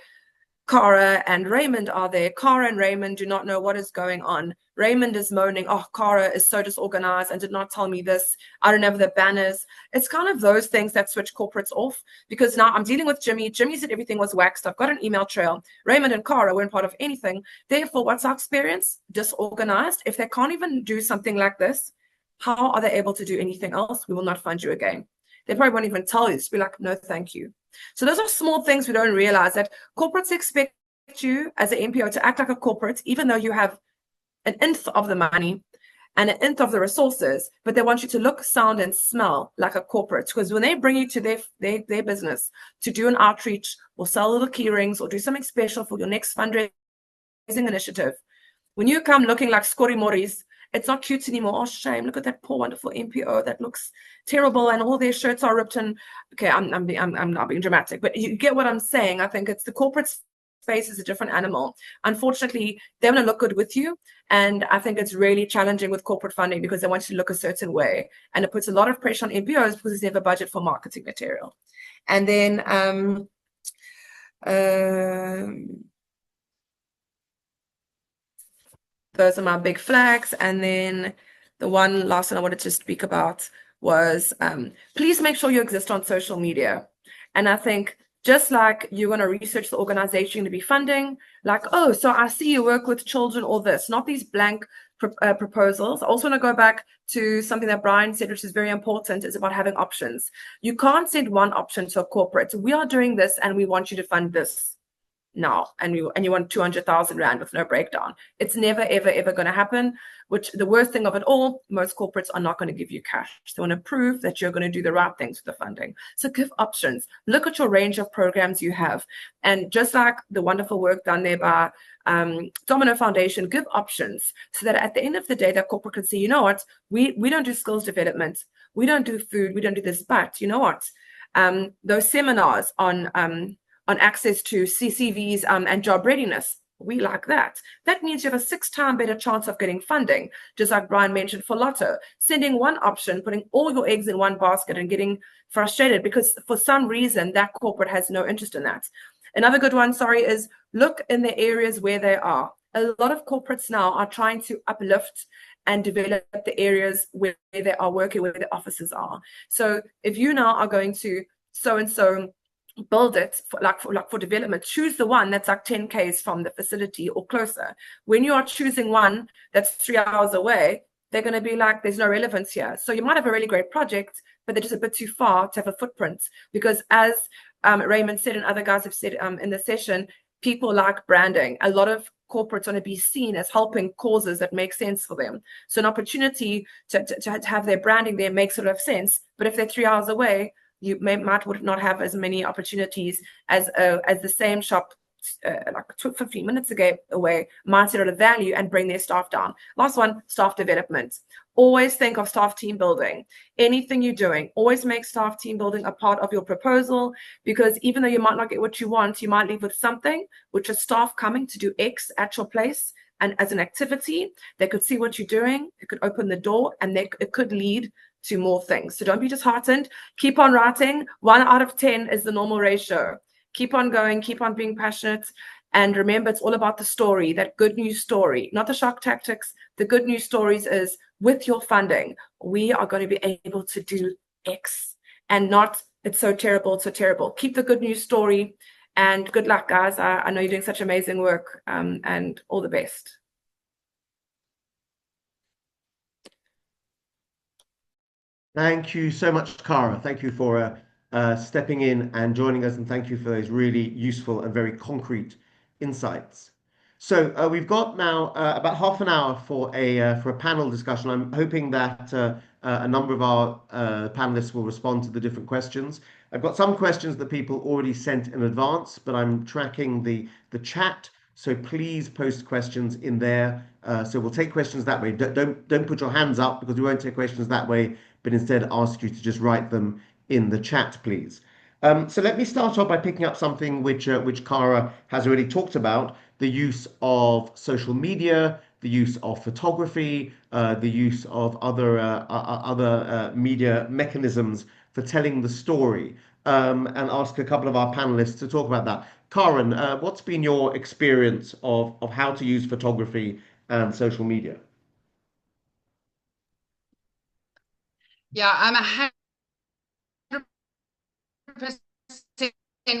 Cara and Raymond are there. Cara and Raymond do not know what is going on. Raymond is moaning, oh, Cara is so disorganized and did not tell me this. I don't have the banners. It's kind of those things that switch corporates off, because now I'm dealing with Jimmy. Jimmy said everything was waxed. I've got an email trail. Raymond and Cara weren't part of anything. Therefore, what's our experience? Disorganized. If they can't even do something like this, how are they able to do anything else? We will not fund you again. They probably won't even tell you. Just be like, no, thank you. So those are small things we don't realize, that corporates expect you as an NPO to act like a corporate, even though you have an nth of the money and an nth of the resources, but they want you to look, sound, and smell like a corporate. Because when they bring you to their business to do an outreach or sell little key rings or do something special for your next fundraising initiative, when you come looking like Scotty Morris, it's not cute anymore. Oh, shame. Look at that poor, wonderful NPO that looks terrible and all their shirts are ripped. And okay, I'm not being dramatic, but you get what I'm saying. I think it's the corporate space is a different animal. Unfortunately, they want to look good with you. And I think it's really challenging with corporate funding because they want you to look a certain way. And it puts a lot of pressure on NPOs because they have a budget for marketing material. And then those are my big flags. And then the one last one I wanted to speak about was please make sure you exist on social media. And I think just like you're going to research the organization to be funding, like, oh, so I see you work with children or this, not these blank proposals. I also want to go back to something that Brian said, which is very important, is about having options. You can't send one option to a corporate. We are doing this and we want you to fund this now, and you want 200,000 Rand with no breakdown. It's never, ever, ever going to happen, which the worst thing of it all, most corporates are not going to give you cash. They want to prove that you're going to do the right things with the funding. So give options. Look at your range of programs you have. And just like the wonderful work done there by Domino Foundation, give options so that at the end of the day, that corporate can say, you know what, we don't do skills development. We don't do food. We don't do this. But you know what? Those seminars on access to CCVs and job readiness, we like that. That means you have a 6-time better chance of getting funding, just like Brian mentioned for Lotto. Sending one option, putting all your eggs in one basket and getting frustrated because for some reason that corporate has no interest in that. Another good one, is look in the areas where they are. A lot of corporates now are trying to uplift and develop the areas where they are working, where the offices are. So if you now are going to so-and-so build it for development. Choose the one that's like 10 Ks from the facility or closer. When you are choosing one that's 3 hours away, they're going to be like, there's no relevance here. So you might have a really great project, but they're just a bit too far to have a footprint. Because as Raymond said and other guys have said in the session, people like branding. A lot of corporates want to be seen as helping causes that make sense for them. So an opportunity to have their branding there makes sort of sense. But if they're 3 hours away, you would not have as many opportunities as the same shop like 15 minutes away might see a lot of value and bring their staff down. Last one, staff development. Always think of staff team building. Anything you're doing, always make staff team building a part of your proposal, because even though you might not get what you want, you might leave with something, which is staff coming to do X at your place. And as an activity, they could see what you're doing, it could open the door, and it could lead to more things. So don't be disheartened. Keep on writing. 1 out of 10 is the normal ratio. Keep on going, keep on being passionate. And remember, it's all about the story, that good news story, not the shock tactics. The good news stories is, with your funding, we are going to be able to do X, and not it's so terrible, it's so terrible. Keep the good news story, and good luck, guys. I know you're doing such amazing work, and all the best. Thank you so much, Cara. Thank you for stepping in and joining us, and thank you for those really useful and very concrete insights. So we've got now about half an hour for a panel discussion. I'm hoping that a number of our panelists will respond to the different questions. I've got some questions that people already sent in advance, but I'm tracking the chat. So please post questions in there. So we'll take questions that way. Don't put your hands up, because we won't take questions that way, but instead ask you to just write them in the chat, please. So let me start off by picking up something which Cara has already talked about: the use of social media, the use of photography, the use of other media mechanisms for telling the story, and ask a couple of our panelists to talk about that. Karen, what's been your experience of how to use photography and social media? Yeah, I'm 100%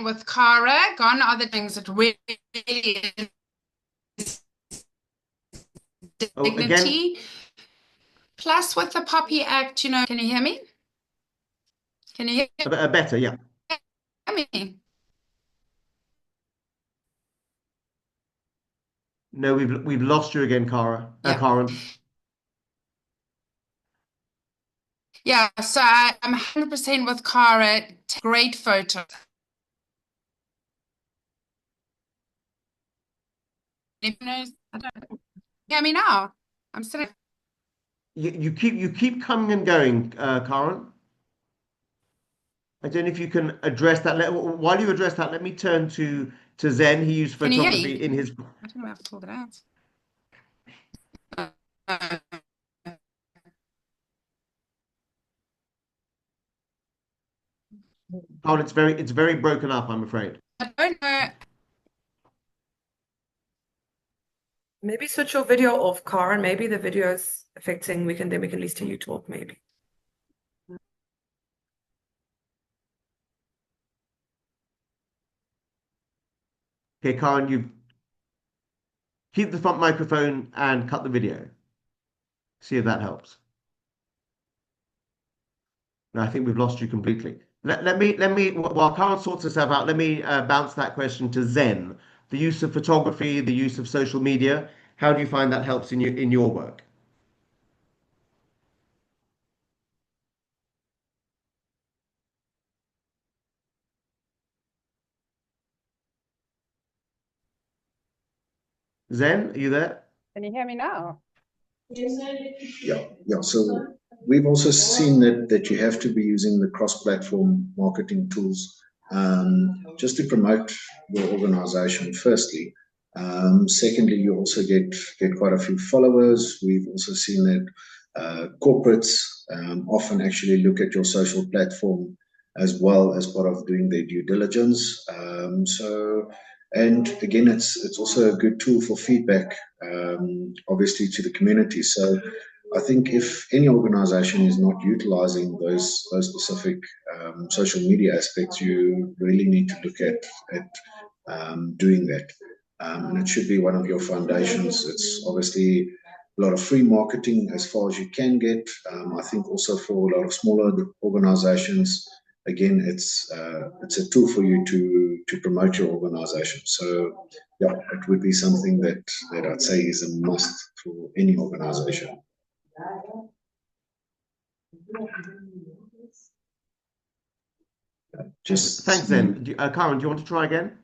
with Cara. Gone are the things that really dignity. Plus with the Poppy Act, you know, can you hear me? Can you hear better, yeah. me? No, we've lost you again, Cara. Yeah. Karen. Yeah, so I'm 100% with Cara. Great photo. Hear me now? I'm still. You keep coming and going, Karen. I don't know if you can address that. While you address that, let me turn to Zen. He used Can you hear me? photography in his. I don't know how to pull it out. Oh, it's very broken up, I'm afraid. I don't know. Maybe switch your video off, Karen. Maybe the video is affecting. We can at least hear you talk, maybe. Okay, Karen, you keep the front microphone and cut the video. See if that helps. No, I think we've lost you completely. Let me while Karen sorts herself out, let me bounce that question to Zen. The use of photography, the use of social media, how do you find that helps in your work? Zen, are you there? Can you hear me now? Yeah. So we've also seen that you have to be using the cross-platform marketing tools just to promote your organization, firstly. Secondly, you also get quite a few followers. We've also seen that corporates often actually look at your social platform as well as part of doing their due diligence. And again, it's also a good tool for feedback, obviously, to the community. So I think if any organization is not utilizing those specific social media aspects, you really need to look at doing that. And it should be one of your foundations. It's obviously a lot of free marketing as far as you can get. I think also for a lot of smaller organizations, again, it's a tool for you to promote your organization. So yeah, it would be something that I'd say is a must for any organization. Just Thanks, then. Karen, do you want to try again?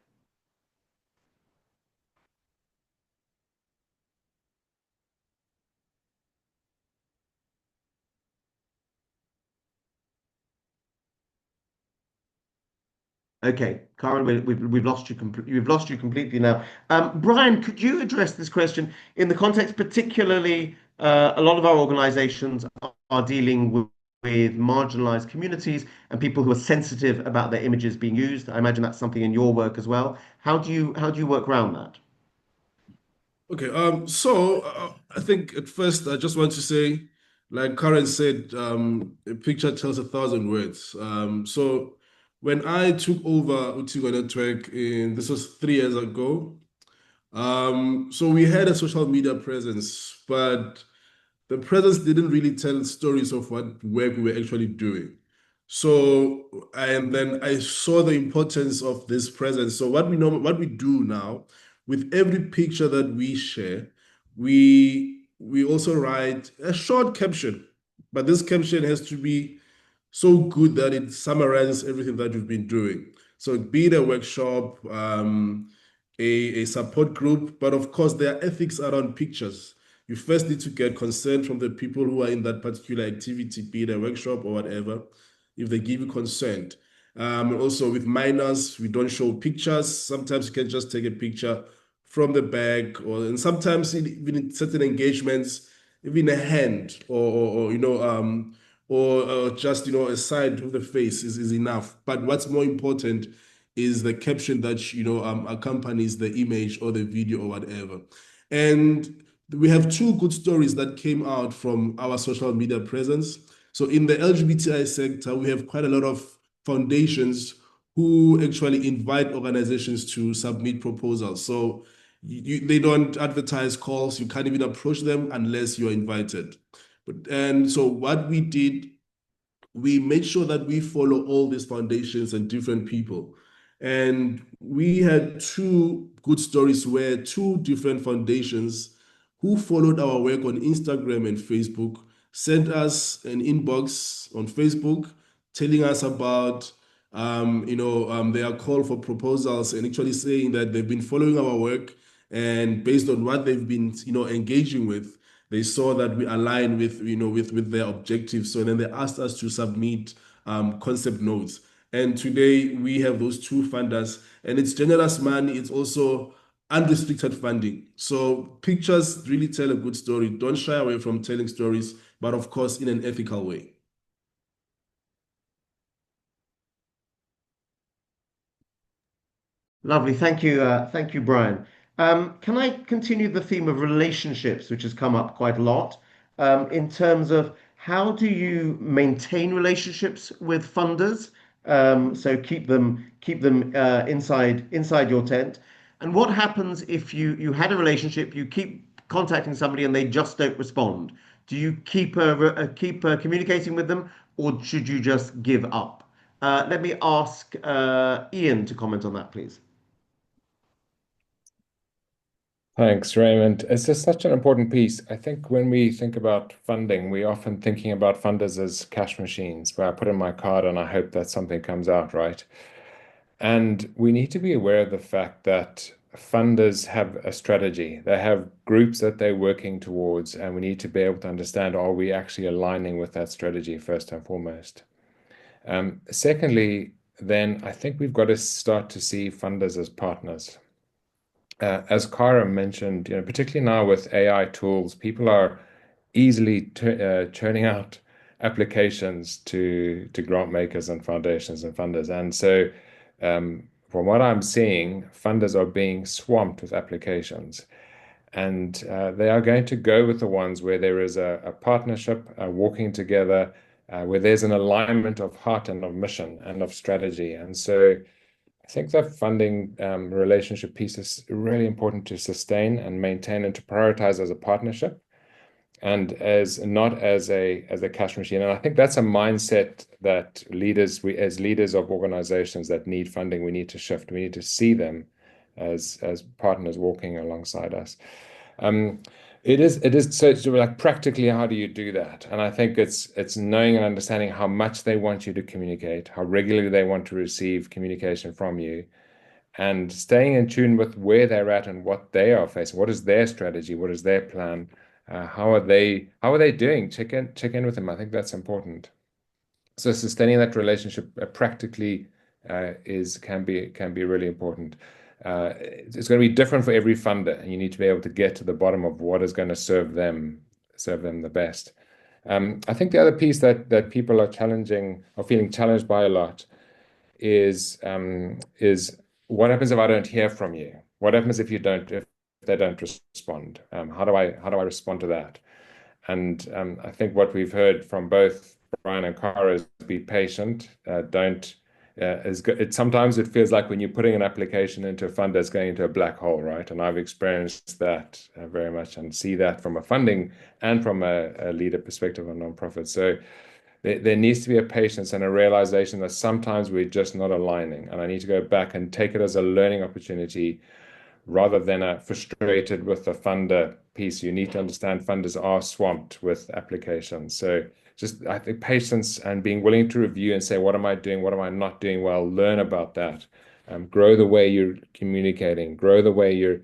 Okay, Karen, we've lost you. You've lost you completely now. Brian, could you address this question in the context, particularly a lot of our organizations are dealing with marginalized communities and people who are sensitive about their images being used. I imagine that's something in your work as well. How do you work around that? Okay, I think at first I just want to say, like Karen said, a picture tells a thousand words. So when I took over Utigo Network this was 3 years ago, so we had a social media presence, but the presence didn't really tell stories of what work we were actually doing. So, and then I saw the importance of this presence. So what we do now, with every picture that we share, we also write a short caption, but this caption has to be so good that it summarizes everything that you've been doing. So be it a workshop, a support group, but of course there are ethics around pictures. You first need to get consent from the people who are in that particular activity, be it a workshop or whatever, if they give you consent. Also with minors, we don't show pictures. Sometimes you can just take a picture from the back, and sometimes even in certain engagements, even a hand or just a side of the face is enough. But what's more important is the caption that accompanies the image or the video or whatever. And we have two good stories that came out from our social media presence. So in the LGBTI sector, we have quite a lot of foundations who actually invite organizations to submit proposals. So they don't advertise calls. You can't even approach them unless you're invited. And so what we did, we made sure that we follow all these foundations and different people. And we had two good stories where two different foundations who followed our work on Instagram and Facebook sent us an inbox on Facebook telling us about their call for proposals and actually saying that they've been following our work, and based on what they've been engaging with, they saw that we align with their objectives. So then they asked us to submit concept notes. And today we have those two funders, and it's generous money. It's also unrestricted funding. So pictures really tell a good story. Don't shy away from telling stories, but of course in an ethical way. Lovely. Thank you, Brian. Can I continue the theme of relationships, which has come up quite a lot, in terms of how do you maintain relationships with funders? So keep them inside your tent. And what happens if you had a relationship, you keep contacting somebody and they just don't respond? Do you keep communicating with them, or should you just give up? Let me ask Ian to comment on that, please. Thanks, Raymond. It's just such an important piece. I think when we think about funding, we often thinking about funders as cash machines, where I put in my card and I hope that something comes out right. And we need to be aware of the fact that funders have a strategy. They have groups that they're working towards, and we need to be able to understand, are we actually aligning with that strategy first and foremost? Secondly, then I think we've got to start to see funders as partners. As Cara mentioned, particularly now with AI tools, people are easily churning out applications to grant makers and foundations and funders. And so, from what I'm seeing, funders are being swamped with applications. And they are going to go with the ones where there is a partnership, walking together, where there's an alignment of heart and of mission and of strategy. And so I think that funding relationship piece is really important to sustain and maintain and to prioritize as a partnership and as not as a cash machine. And I think that's a mindset that as leaders of organizations that need funding, we need to shift. We need to see them as partners walking alongside us. It is so like practically, how do you do that? And I think it's knowing and understanding how much they want you to communicate, how regularly they want to receive communication from you, and staying in tune with where they're at and what they are facing. What is their strategy? What is their plan? How are they doing? Check in with them. I think that's important. So sustaining that relationship practically can be really important. It's going to be different for every funder, and you need to be able to get to the bottom of what is going to serve them the best. I think the other piece that people are feeling challenged by a lot is what happens if I don't hear from you? What happens if they don't respond? How do I respond to that? And I think what we've heard from both Brian and Cara is be patient. Sometimes it feels like when you're putting an application into a fund that's going into a black hole, right? And I've experienced that very much and see that from a funding and from a leader perspective on nonprofits. So there needs to be a patience and a realization that sometimes we're just not aligning, and I need to go back and take it as a learning opportunity rather than a frustrated with the funder piece. You need to understand funders are swamped with applications. So just, I think, patience and being willing to review and say, what am I doing? What am I not doing well? Learn about that. Grow the way you're communicating. Grow the way you're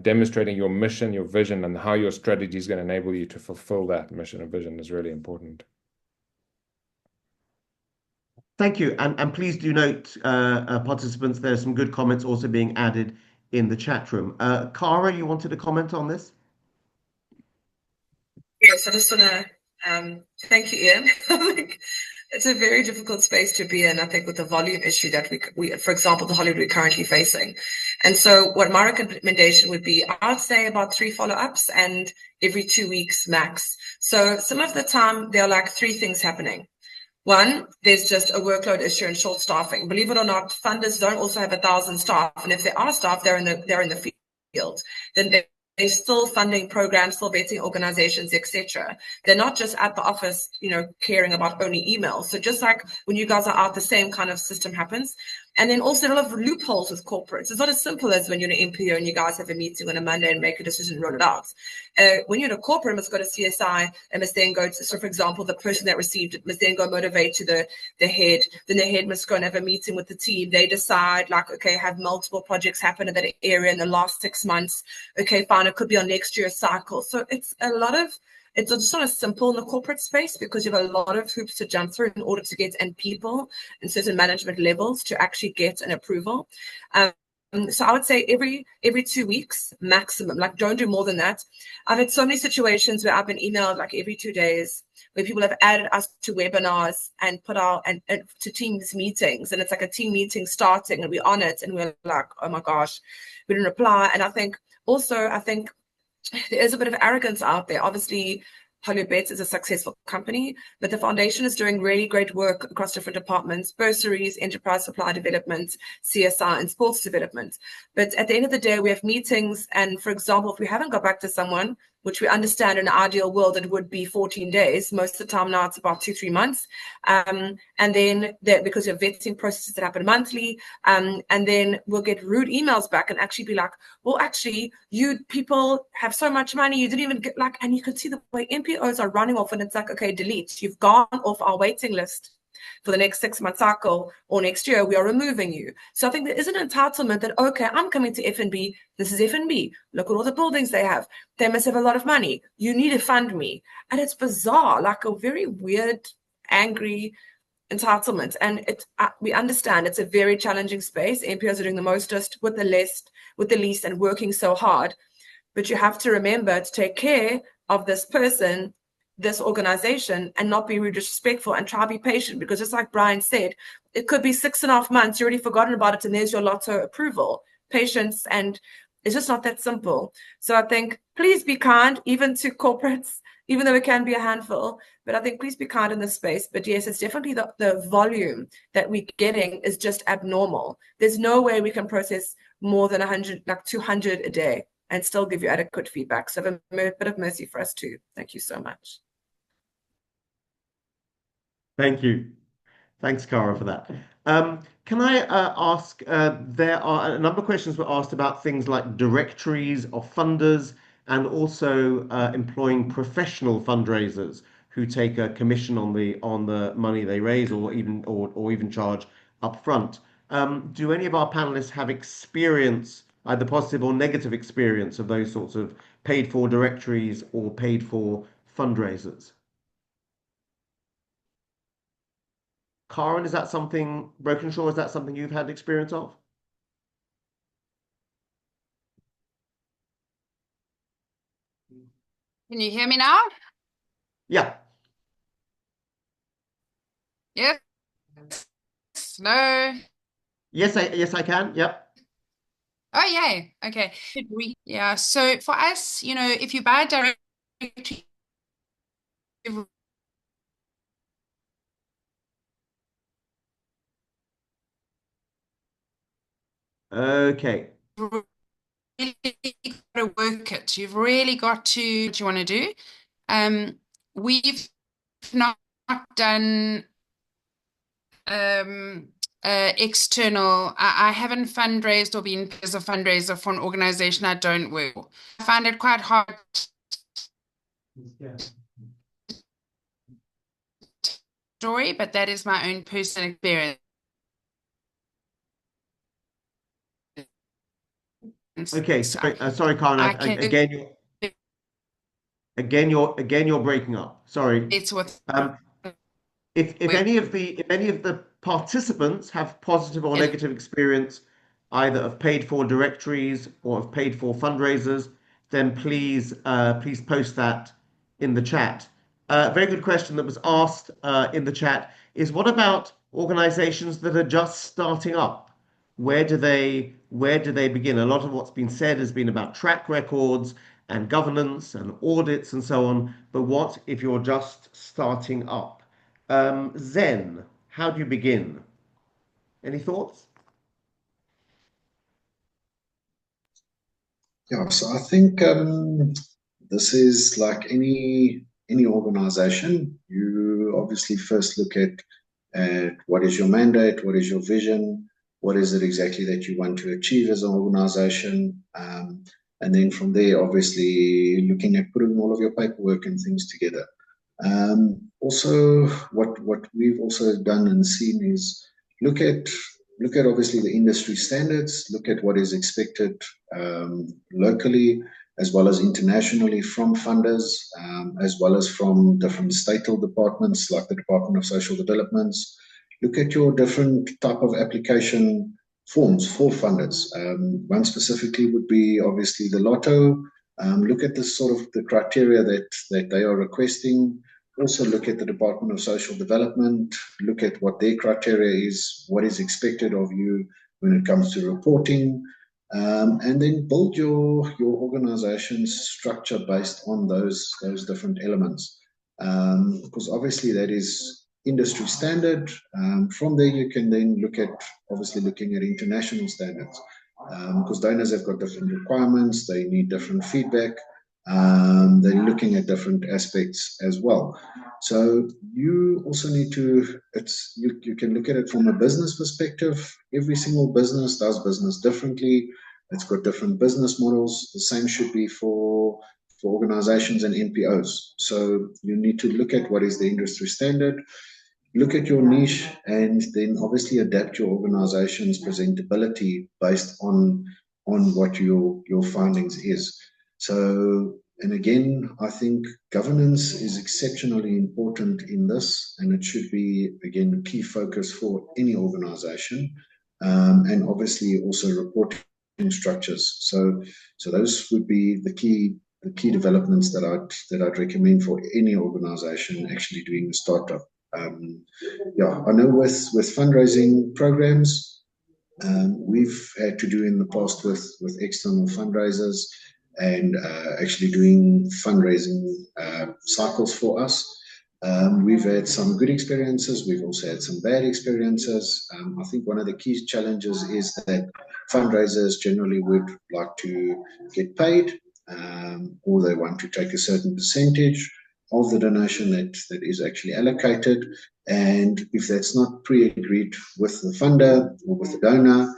demonstrating your mission, your vision, and how your strategy is going to enable you to fulfill that mission and vision is really important. Thank you. And please do note, participants, there are some good comments also being added in the chat room. Cara, you wanted to comment on this? Yes, I just want to thank you, Ian. I think it's a very difficult space to be in, I think, with the volume issue that we for example, the Hollywood we're currently facing. And so what my recommendation would be, I'd say about 3 follow-ups and every 2 weeks max. So some of the time there are like 3 things happening. One, there's just a workload issue and short staffing. Believe it or not, funders don't also have 1,000 staff, and if there are staff, they're in the field. Then they're still funding programs, still vetting organizations, etc. They're not just at the office, caring about only emails. So just like when you guys are out, the same kind of system happens. And then also a lot of loopholes with corporates. It's not as simple as when you're an MPO and you guys have a meeting on a Monday and make a decision and roll it out. When you're in a corporate, it's got a CSI and must then go to, so for example, the person that received it must then go motivate to the head. Then the head must go and have a meeting with the team. They decide like, okay, have multiple projects happen in that area in the last 6 months. Okay, fine, it could be on next year's cycle. So it's just not as simple in the corporate space because you have a lot of hoops to jump through in order to get, and people and certain management levels to actually get an approval. So I would say every 2 weeks maximum, like don't do more than that. I've had so many situations where I've been emailed like every 2 days where people have added us to webinars and put our and to Teams meetings, and it's like a team meeting starting and we're on it and we're like, oh my gosh, we didn't reply. And I think there is a bit of arrogance out there. Obviously, Hollywood Bets is a successful company, but the foundation is doing really great work across different departments: bursaries, enterprise supply development, CSI, and sports development. But at the end of the day, we have meetings, and for example, if we haven't got back to someone, which we understand in an ideal world it would be 14 days, most of the time now it's about 2-3 months, and then because of vetting processes that happen monthly, and then we'll get rude emails back and actually be like, well, actually, you people have so much money, you didn't even get like, and you can see the way NPOs are running off, and it's like, okay, delete, you've gone off our waiting list for the next 6-month cycle, or next year, we are removing you. So I think there is an entitlement that, okay, I'm coming to FNB. This is FNB. Look at all the buildings they have. They must have a lot of money. You need to fund me. And it's bizarre, like a very weird, angry entitlement. And we understand it's a very challenging space. NPOs are doing the mostest with the least and working so hard. But you have to remember to take care of this person, this organization, and not be rude, disrespectful, and try to be patient, because just like Brian said, it could be 6.5 months, you already forgotten about it, and there's your lotto approval. Patience and It's just not that simple. So I think please be kind, even to corporates, even though it can be a handful. But I think please be kind in this space. But yes, it's definitely the volume that we're getting is just abnormal. There's no way we can process more than 100, like 200 a day and still give you adequate feedback. So have a bit of mercy for us too. Thank you so much. Thank you. Thanks, Cara, for that. Can I ask, there are a number of questions were asked about things like directories of funders and also employing professional fundraisers who take a commission on the money they raise or even charge upfront. Do any of our panelists have experience, either positive or negative experience of those sorts of paid for directories or paid for fundraisers? Karen, is that something, Brokenshaw, is that something you've had experience of? Can you hear me now? Yeah. Yes. No. Yes, I can. Yep. Oh, yay. Okay. Yeah. So for us, if you buy directly, Okay. really got to work it. You've really got to what you want to do. We've not done external. I haven't fundraised or been as a fundraiser for an organization I don't work for. I find it quite hard story, but that is my own personal experience. Okay. Sorry, Karen. I can Again, you're breaking up. Sorry. it's with If any of the participants have positive or negative experience either of paid for directories or of paid for fundraisers, then please post that in the chat. Very good question that was asked in the chat is what about organizations that are just starting up? Where do they begin? A lot of what's been said has been about track records and governance and audits and so on. But what if you're just starting up? Zen, how do you begin? Any thoughts? Yeah, so I think this is like any organization. You obviously first look at what is your mandate, what is your vision, what is it exactly that you want to achieve as an organization, and then from there, obviously looking at putting all of your paperwork and things together. Also, what we've also done and seen is look at obviously the industry standards, look at what is expected locally as well as internationally from funders, as well as from different statal departments like the Department of Social Developments. Look at your different type of application forms for funders. One specifically would be obviously the lotto. Look at the sort of the criteria that they are requesting. Also look at the Department of Social Development, look at what their criteria is, what is expected of you when it comes to reporting, and then build your organization's structure based on those different elements. Because obviously that is industry standard. From there you can then look at obviously looking at international standards. Because donors have got different requirements, they need different feedback. They're looking at different aspects as well. So you also need to, you can look at it from a business perspective. Every single business does business differently. It's got different business models. The same should be for organizations and NPOs. So you need to look at what is the industry standard, look at your niche, and then obviously adapt your organization's presentability based on what your findings is. So, and again, I think governance is exceptionally important in this, and it should be, again, a key focus for any organization, and obviously also reporting structures. So those would be the key developments that I'd recommend for any organization actually doing a startup. Yeah, I know with fundraising programs, We've had to do in the past with external fundraisers and actually doing fundraising cycles for us. We've had some good experiences. We've also had some bad experiences. I think one of the key challenges is that fundraisers generally would like to get paid, or they want to take a certain percentage of the donation that is actually allocated. And if that's not pre-agreed with the funder or with the donor,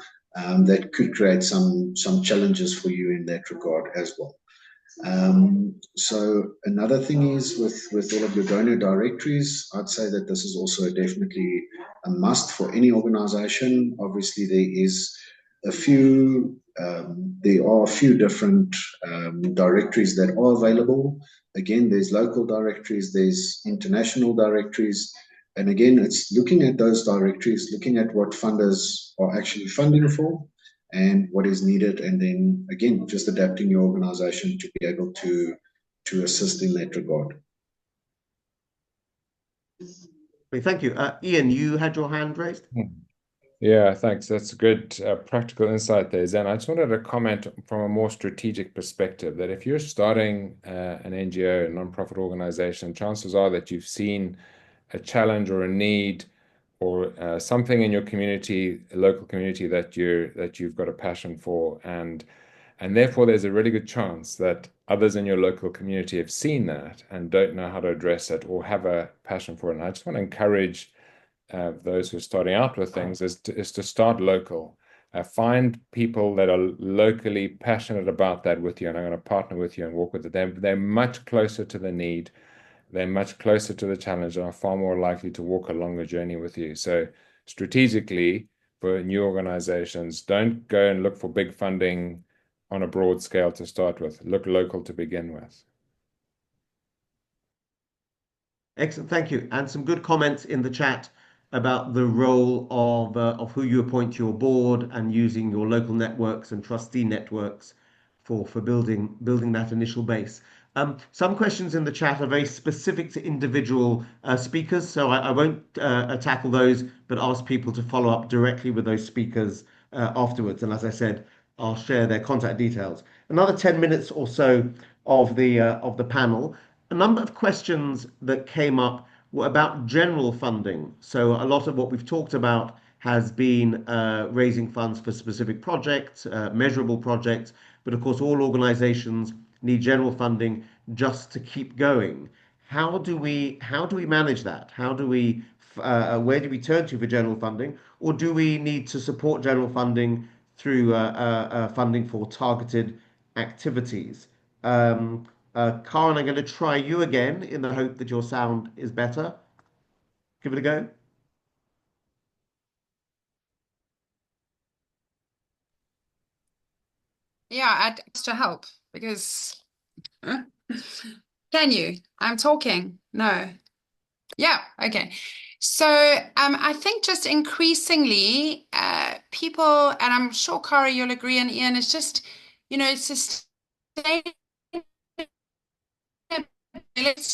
that could create some challenges for you in that regard as well. So another thing is with all of your donor directories, I'd say that this is also definitely a must for any organization. Obviously, there are a few different directories that are available. Again, there's local directories, there's international directories. And again, it's looking at those directories, looking at what funders are actually funding for and what is needed, and then again, just adapting your organization to be able to assist in that regard. Thank you. Ian, you had your hand raised? Yeah, thanks. That's a good practical insight there, Zen. I just wanted to comment from a more strategic perspective that if you're starting an NGO, a nonprofit organization, chances are that you've seen a challenge or a need or something in your community, a local community that you've got a passion for, and therefore there's a really good chance that others in your local community have seen that and don't know how to address it or have a passion for it. And I just want to encourage those who are starting out with things is to start local. Find people that are locally passionate about that with you and are going to partner with you and walk with it. They're much closer to the need. They're much closer to the challenge and are far more likely to walk a longer journey with you. So strategically, for new organizations, don't go and look for big funding on a broad scale to start with. Look local to begin with. Excellent, thank you. And some good comments in the chat about the role of who you appoint to your board and using your local networks and trustee networks for building that initial base. Some questions in the chat are very specific to individual speakers, so I won't tackle those, but ask people to follow up directly with those speakers afterwards. And as I said, I'll share their contact details. Another 10 minutes or so of the panel. A number of questions that came up were about general funding. So a lot of what we've talked about has been raising funds for specific projects, measurable projects, but of course all organizations need general funding just to keep going. How do we manage that? Where do we turn to for general funding, or do we need to support general funding through funding for targeted activities? Karen, I'm going to try you again in the hope that your sound is better. Give it a go. Yeah, I'd to help because can you? I'm talking. No. Yeah, okay. So I think just increasingly people, and I'm sure Kara, you'll agree, and Ian, it's just, sustainability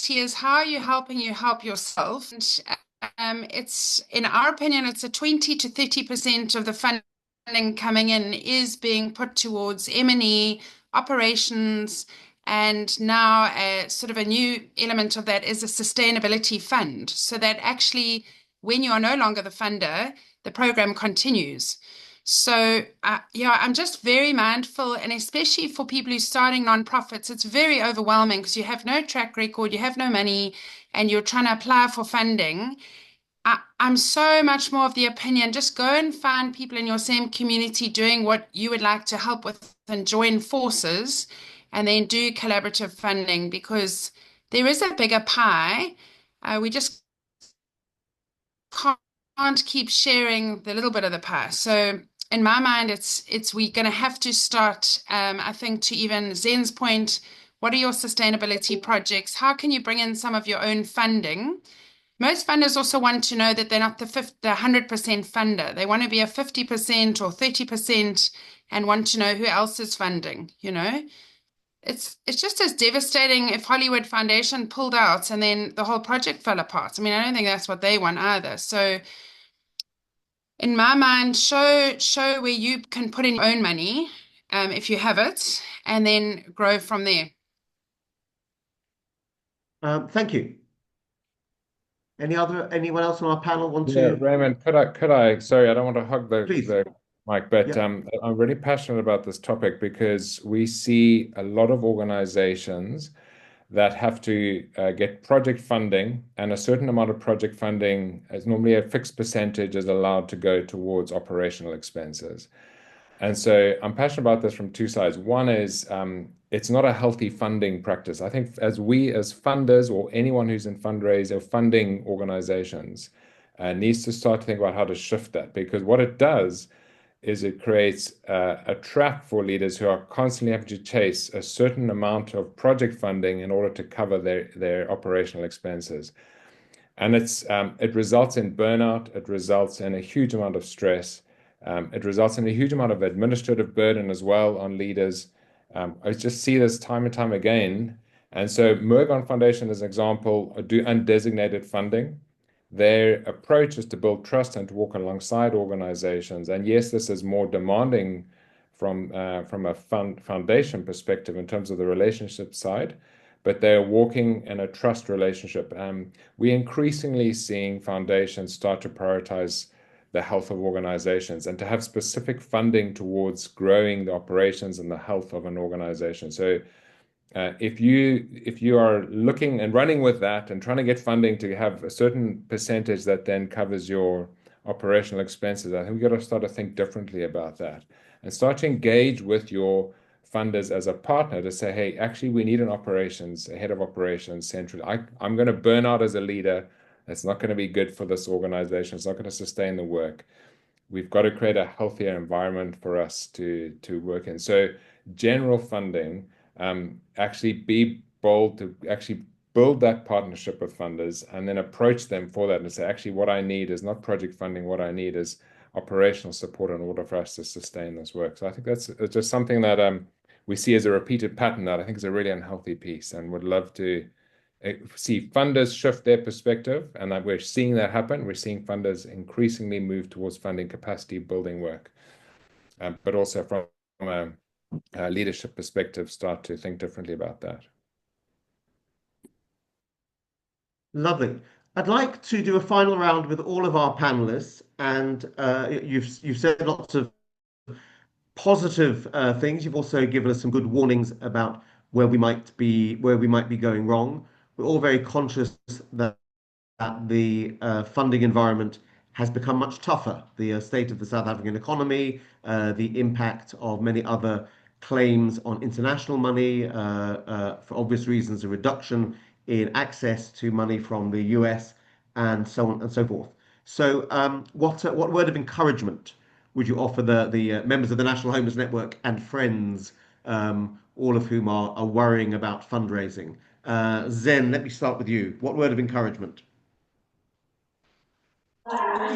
is how you're helping you help yourself. And it's, in our opinion, it's a 20 to 30% of the funding coming in is being put towards M&E, operations, and now sort of a new element of that is a sustainability fund. So that actually, when you are no longer the funder, the program continues. So, yeah, I'm just very mindful, and especially for people who are starting nonprofits, it's very overwhelming because you have no track record, you have no money, and you're trying to apply for funding. I'm so much more of the opinion, just go and find people in your same community doing what you would like to help with and join forces and then do collaborative funding because there is a bigger pie. We just can't keep sharing the little bit of the pie. So in my mind, it's we're going to have to start, I think, to even Zen's point, what are your sustainability projects? How can you bring in some of your own funding? Most funders also want to know that they're not the 100% funder. They want to be a 50% or 30% and want to know who else is funding, It's just as devastating if Hollywood Foundation pulled out and then the whole project fell apart. I mean, I don't think that's what they want either. So in my mind, show where you can put in your own money, if you have it, and then grow from there. Thank you. Anyone else on our panel want Yeah, to? Raymond, could I, sorry, I don't want to hug Please. the mic, but Yeah. I'm really passionate about this topic because we see a lot of organizations that have to get project funding, and a certain amount of project funding, as normally a fixed percentage, is allowed to go towards operational expenses. And so I'm passionate about this from two sides. One is it's not a healthy funding practice. I think as funders or anyone who's in fundraise or funding organizations needs to start to think about how to shift that, because what it does is it creates a trap for leaders who are constantly having to chase a certain amount of project funding in order to cover their operational expenses. And it results in burnout, it results in a huge amount of stress, it results in a huge amount of administrative burden as well on leaders. I just see this time and time again. And so Mergon Foundation, as an example, do undesignated funding. Their approach is to build trust and to walk alongside organizations. And yes, this is more demanding from a foundation perspective in terms of the relationship side, but they're walking in a trust relationship. We're increasingly seeing foundations start to prioritize the health of organizations and to have specific funding towards growing the operations and the health of an organization. So if you are looking and running with that and trying to get funding to have a certain percentage that then covers your operational expenses, I think we've got to start to think differently about that and start to engage with your funders as a partner to say, hey, actually, we need a head of operations centrally. I'm going to burn out as a leader. That's not going to be good for this organization. It's not going to sustain the work. We've got to create a healthier environment for us to work in. So general funding, actually be bold to actually build that partnership with funders and then approach them for that and say, actually, what I need is not project funding. What I need is operational support in order for us to sustain this work. So I think that's just something that we see as a repeated pattern that I think is a really unhealthy piece, and would love to see funders shift their perspective, and that we're seeing that happen. We're seeing funders increasingly move towards funding capacity building work, but also from a leadership perspective, start to think differently about that. Lovely. I'd like to do a final round with all of our panelists, and you've said lots of positive things. You've also given us some good warnings about where we might be going wrong. We're all very conscious that the funding environment has become much tougher. The state of the South African economy, the impact of many other claims on international money, for obvious reasons, a reduction in access to money from the US, and so on and so forth. So, what word of encouragement would you offer the members of the National Homeless Network and friends, all of whom are worrying about fundraising? Zen, let me start with you. What word of encouragement?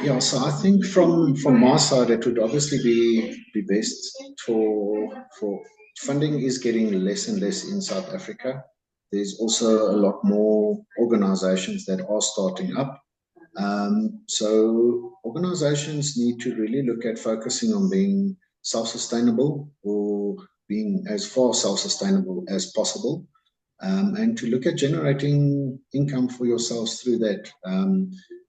Yeah, so I think from my side, it would obviously be best for funding is getting less and less in South Africa. There's also a lot more organizations that are starting up. So organizations need to really look at focusing on being self-sustainable or being as far self-sustainable as possible. And to look at generating income for yourselves through that.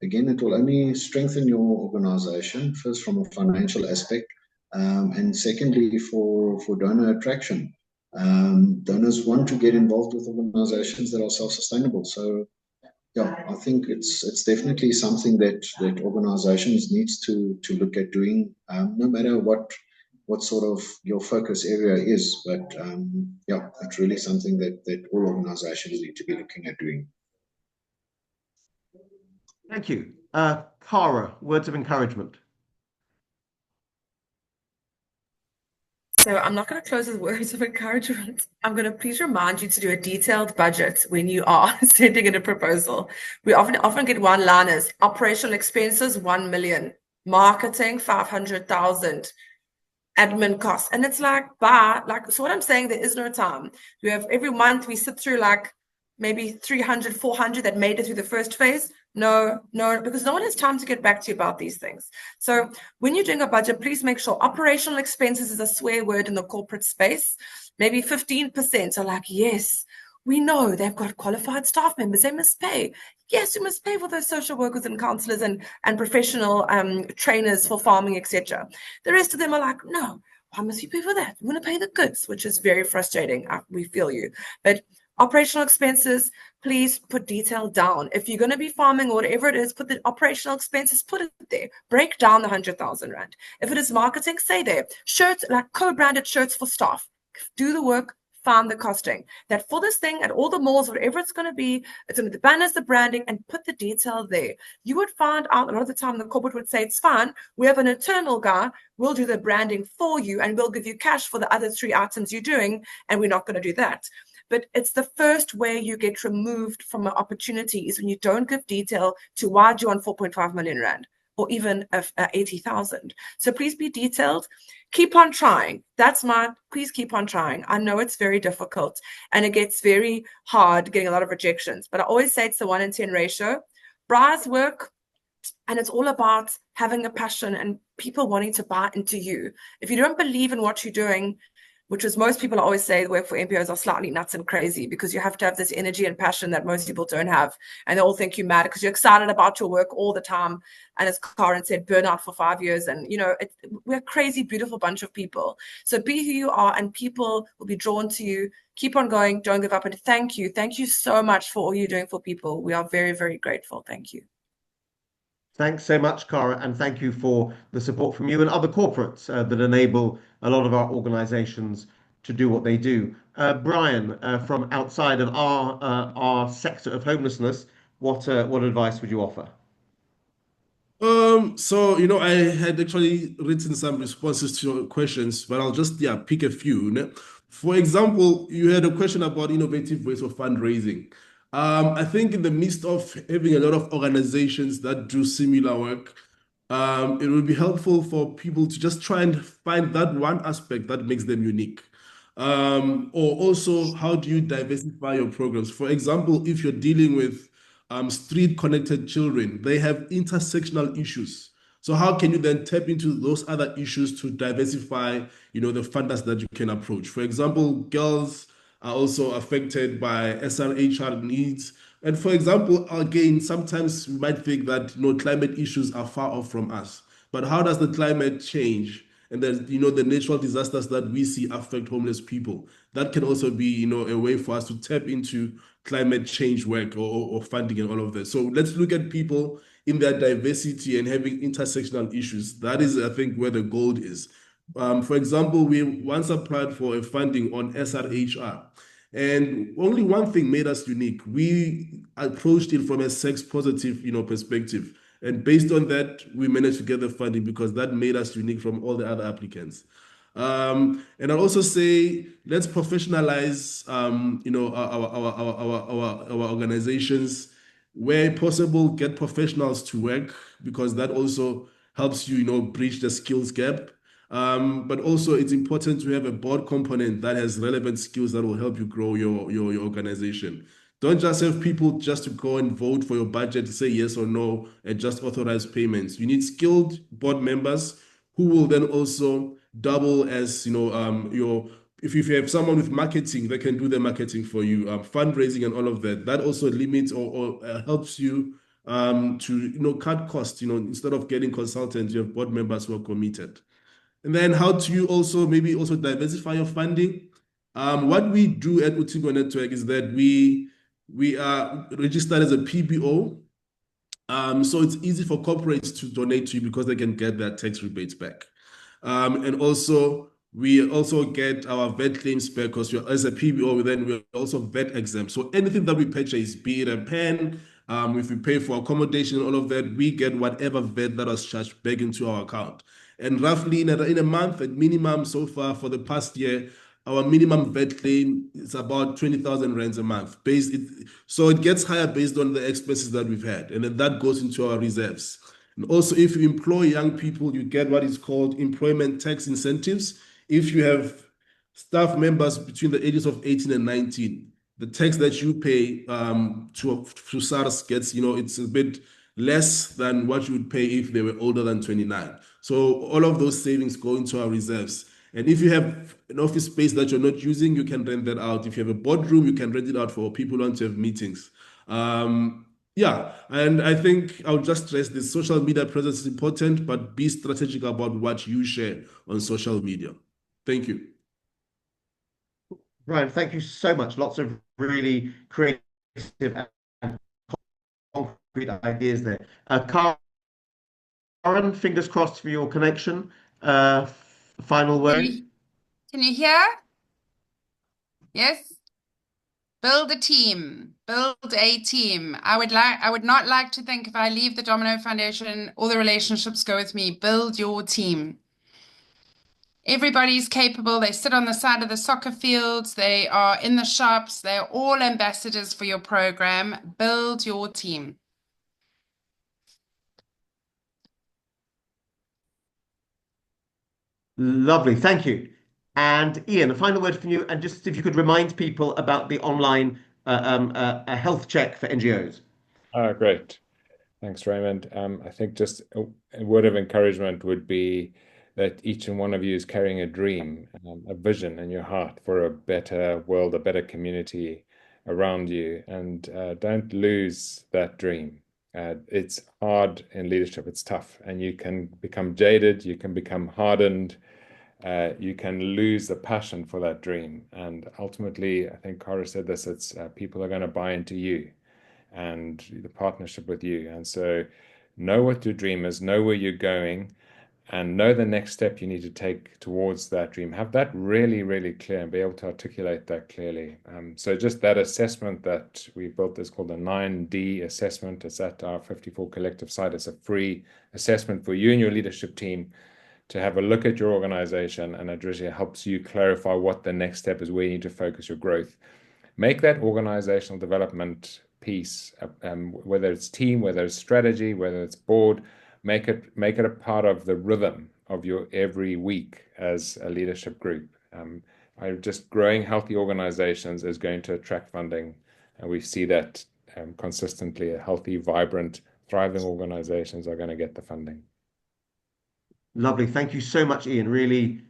Again, it will only strengthen your organization, first from a financial aspect, and secondly for donor attraction. Donors want to get involved with organizations that are self-sustainable. So yeah, I think it's definitely something that organizations needs to look at doing, no matter what sort of your focus area is. But yeah, it's really something that all organizations need to be looking at doing. Thank you. Cara, words of encouragement. So I'm not going to close with words of encouragement. I'm going to please remind you to do a detailed budget when you are sending in a proposal. We often get one-liners: operational expenses, 1 million, marketing, 500,000, admin costs. And it's like, so what I'm saying, there is no time. We have every month we sit through like maybe 300, 400 that made it through the first phase? No, because no one has time to get back to you about these things. So when you're doing a budget, please make sure operational expenses is a swear word in the corporate space. Maybe 15% are like, yes, we know they've got qualified staff members, they must pay. Yes, you must pay for those social workers and counselors and professional trainers for farming, etc. The rest of them are like, no, why must you pay for that? We want to pay the goods, which is very frustrating. We feel you. But operational expenses, please put detail down. If you're going to be farming or whatever it is, put the operational expenses, put it there. Break down the 100,000 Rand. If it is marketing, say there. Shirts, like co-branded shirts for staff. Do the work, find the costing. That for this thing at all the malls, whatever it's going to be, it's going to be the banners, the branding, and put the detail there. You would find out a lot of the time the corporate would say, it's fine. We have an internal guy. We'll do the branding for you and we'll give you cash for the other 3 items you're doing. And we're not going to do that. But it's the first way you get removed from an opportunity is when you don't give detail to why do you want 4.5 million Rand or even 80,000. So please be detailed. Keep on trying. Please keep on trying. I know it's very difficult and it gets very hard getting a lot of rejections, but I always say it's the 1 in 10 ratio. Briar's work, and it's all about having a passion and people wanting to buy into you. If you don't believe in what you're doing, which is most people always say work for NPOs are slightly nuts and crazy because you have to have this energy and passion that most people don't have. And they all think you're mad because you're excited about your work all the time. And as Karen said, burnout for 5 years. And, we're a crazy, beautiful bunch of people. So be who you are and people will be drawn to you. Keep on going. Don't give up. And thank you. Thank you so much for all you're doing for people. We are very, very grateful. Thank you. Thanks so much, Cara, and thank you for the support from you and other corporates that enable a lot of our organizations to do what they do. Brian, from outside of our sector of homelessness, what advice would you offer? I had actually written some responses to your questions, but I'll just pick a few. Né? For example, you had a question about innovative ways of fundraising. I think in the midst of having a lot of organizations that do similar work, it would be helpful for people to just try and find that one aspect that makes them unique. Or also, how do you diversify your programs? For example, if you're dealing with street connected children, they have intersectional issues. So how can you then tap into those other issues to diversify, the funders that you can approach? For example, girls are also affected by SRHR needs. And for example, again, sometimes we might think that climate issues are far off from us. But how does the climate change and then the natural disasters that we see affect homeless people? That can also be a way for us to tap into climate change work or funding and all of that. So let's look at people in their diversity and having intersectional issues. That is, I think, where the gold is. For example, we once applied for a funding on SRHR, and only one thing made us unique. We approached it from a sex positive, perspective. And based on that, we managed to get the funding because that made us unique from all the other applicants. And I'd also say, let's professionalize, our organizations. Where possible, get professionals to work because that also helps you, bridge the skills gap. But also it's important to have a board component that has relevant skills that will help you grow your organization. Don't just have people just to go and vote for your budget, say yes or no, and just authorize payments. You need skilled board members who will then also double as, if you have someone with marketing, they can do the marketing for you, fundraising and all of that. That also limits or helps you to, cut costs, instead of getting consultants, you have board members who are committed. And then how do you also diversify your funding? What we do at Utingo Network is that we are registered as a PBO. So it's easy for corporates to donate to you because they can get their tax rebates back. And also, we also get our VAT claims back because as a PBO, we're also VAT exempt. So anything that we purchase, be it a pen, if we pay for accommodation, all of that, we get whatever VAT that was charged back into our account. And roughly in a month, at minimum so far for the past year, our minimum VAT claim is about 20,000 rands a month. So it gets higher based on the expenses that we've had. And then that goes into our reserves. And also, if you employ young people, you get what is called employment tax incentives. If you have staff members between the ages of 18 and 19, the tax that you pay to SARS gets, it's a bit less than what you would pay if they were older than 29. So all of those savings go into our reserves. And if you have an office space that you're not using, you can rent that out. If you have a boardroom, you can rent it out for people who want to have meetings. Yeah, and I think I'll just stress this: social media presence is important, but be strategic about what you share on social media. Thank you. Ryan, thank you so much. Lots of really creative and concrete ideas there. Karen, fingers crossed for your connection. Final Can word. you hear? Yes. Build a team. Build a team. I would not like to think if I leave the Domino Foundation, all the relationships go with me. Build your team. Everybody's capable. They sit on the side of the soccer fields. They are in the shops. They're all ambassadors for your program. Build your team. Lovely, thank you. And Ian, a final word from you, and just if you could remind people about the online a health check for NGOs. Great. Thanks, Raymond. I think just a word of encouragement would be that each and one of you is carrying a dream, a vision in your heart for a better world, a better community around you, and don't lose that dream. It's hard in leadership, it's tough, and you can become jaded, you can become hardened, you can lose the passion for that dream. And ultimately, I think Cara said this, it's people are going to buy into you and the partnership with you. And so know what your dream is, know where you're going, and know the next step you need to take towards that dream. Have that really, really clear and be able to articulate that clearly. So just that assessment that we built is called the 9D assessment. It's at our 54 Collective site. It's a free assessment for you and your leadership team to have a look at your organization, and it really helps you clarify what the next step is, where you need to focus your growth. Make that organizational development piece, whether it's team, whether it's strategy, whether it's board, make it a part of the rhythm of your every week as a leadership group. Just growing healthy organizations is going to attract funding, and we see that consistently. Healthy, vibrant, thriving organizations are going to get the funding. Lovely. Thank you so much, Ian. Really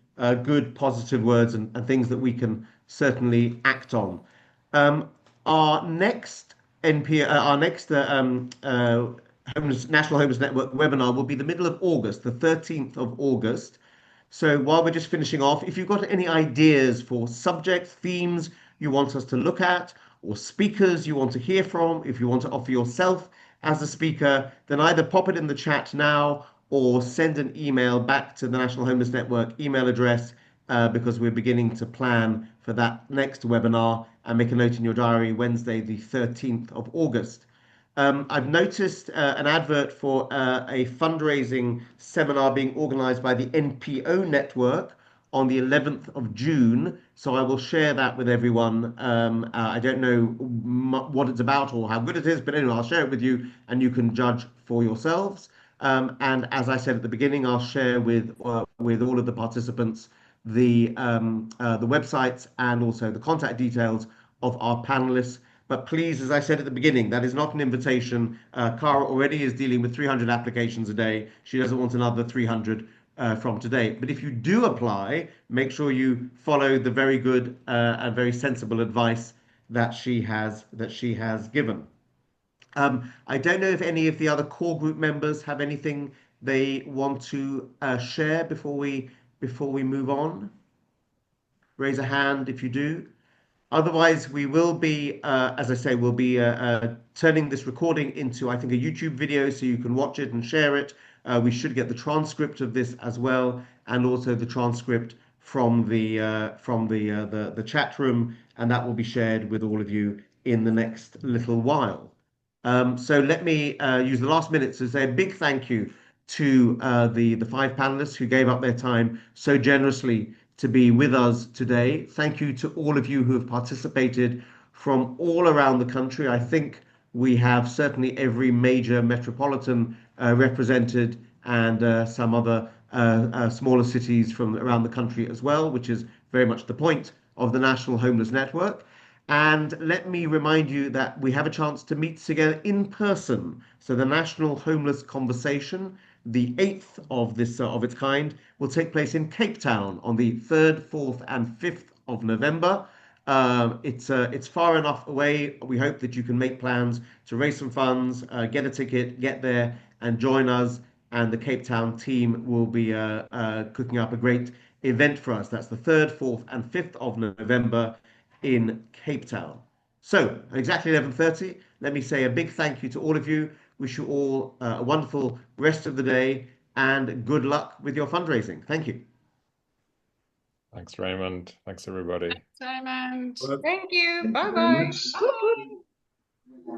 good, positive words and things that we can certainly act on. Our next National Homeless Network webinar will be the middle of August, the 13th of August. So while we're just finishing off, if you've got any ideas for subjects, themes you want us to look at, or speakers you want to hear from, if you want to offer yourself as a speaker, then either pop it in the chat now or send an email back to the National Homeless Network email address because we're beginning to plan for that next webinar, and make a note in your diary, Wednesday, the 13th of August. I've noticed an advert for a fundraising seminar being organized by the NPO network on the 11th of June. So I will share that with everyone. I don't know what it's about or how good it is, but anyway, I'll share it with you and you can judge for yourselves. And as I said at the beginning, I'll share with all of the participants the websites and also the contact details of our panelists. But please, as I said at the beginning, that is not an invitation. Cara already is dealing with 300 applications a day. She doesn't want another 300 from today. But if you do apply, make sure you follow the very good and very sensible advice that she has given. I don't know if any of the other core group members have anything they want to share before we move on. Raise a hand if you do. Otherwise, we will be, as I say, we'll be turning this recording into, I think, a YouTube video so you can watch it and share it. We should get the transcript of this as well, and also the transcript from the chat room, and that will be shared with all of you in the next little while. So let me use the last minutes to say a big thank you to the five panelists who gave up their time so generously to be with us today. Thank you to all of you who have participated from all around the country. I think we have certainly every major metropolitan represented, and some other smaller cities from around the country as well, which is very much the point of the National Homeless Network. And let me remind you that we have a chance to meet together in person. So the National Homeless Conversation, the eighth of this of its kind, will take place in Cape Town on the 3rd, 4th, and 5th of November. It's far enough away. We hope that you can make plans to raise some funds, get a ticket, get there, and join us. And the Cape Town team will be cooking up a great event for us. That's the 3rd, 4th, and 5th of November in Cape Town. So, at exactly 11:30, let me say a big thank you to all of you. Wish you all a wonderful rest of the day and good luck with your fundraising. Thank you. Thanks, Raymond. Thanks, everybody. Raymond. Well, Thank you. Thank you very Bye-bye. much. Bye.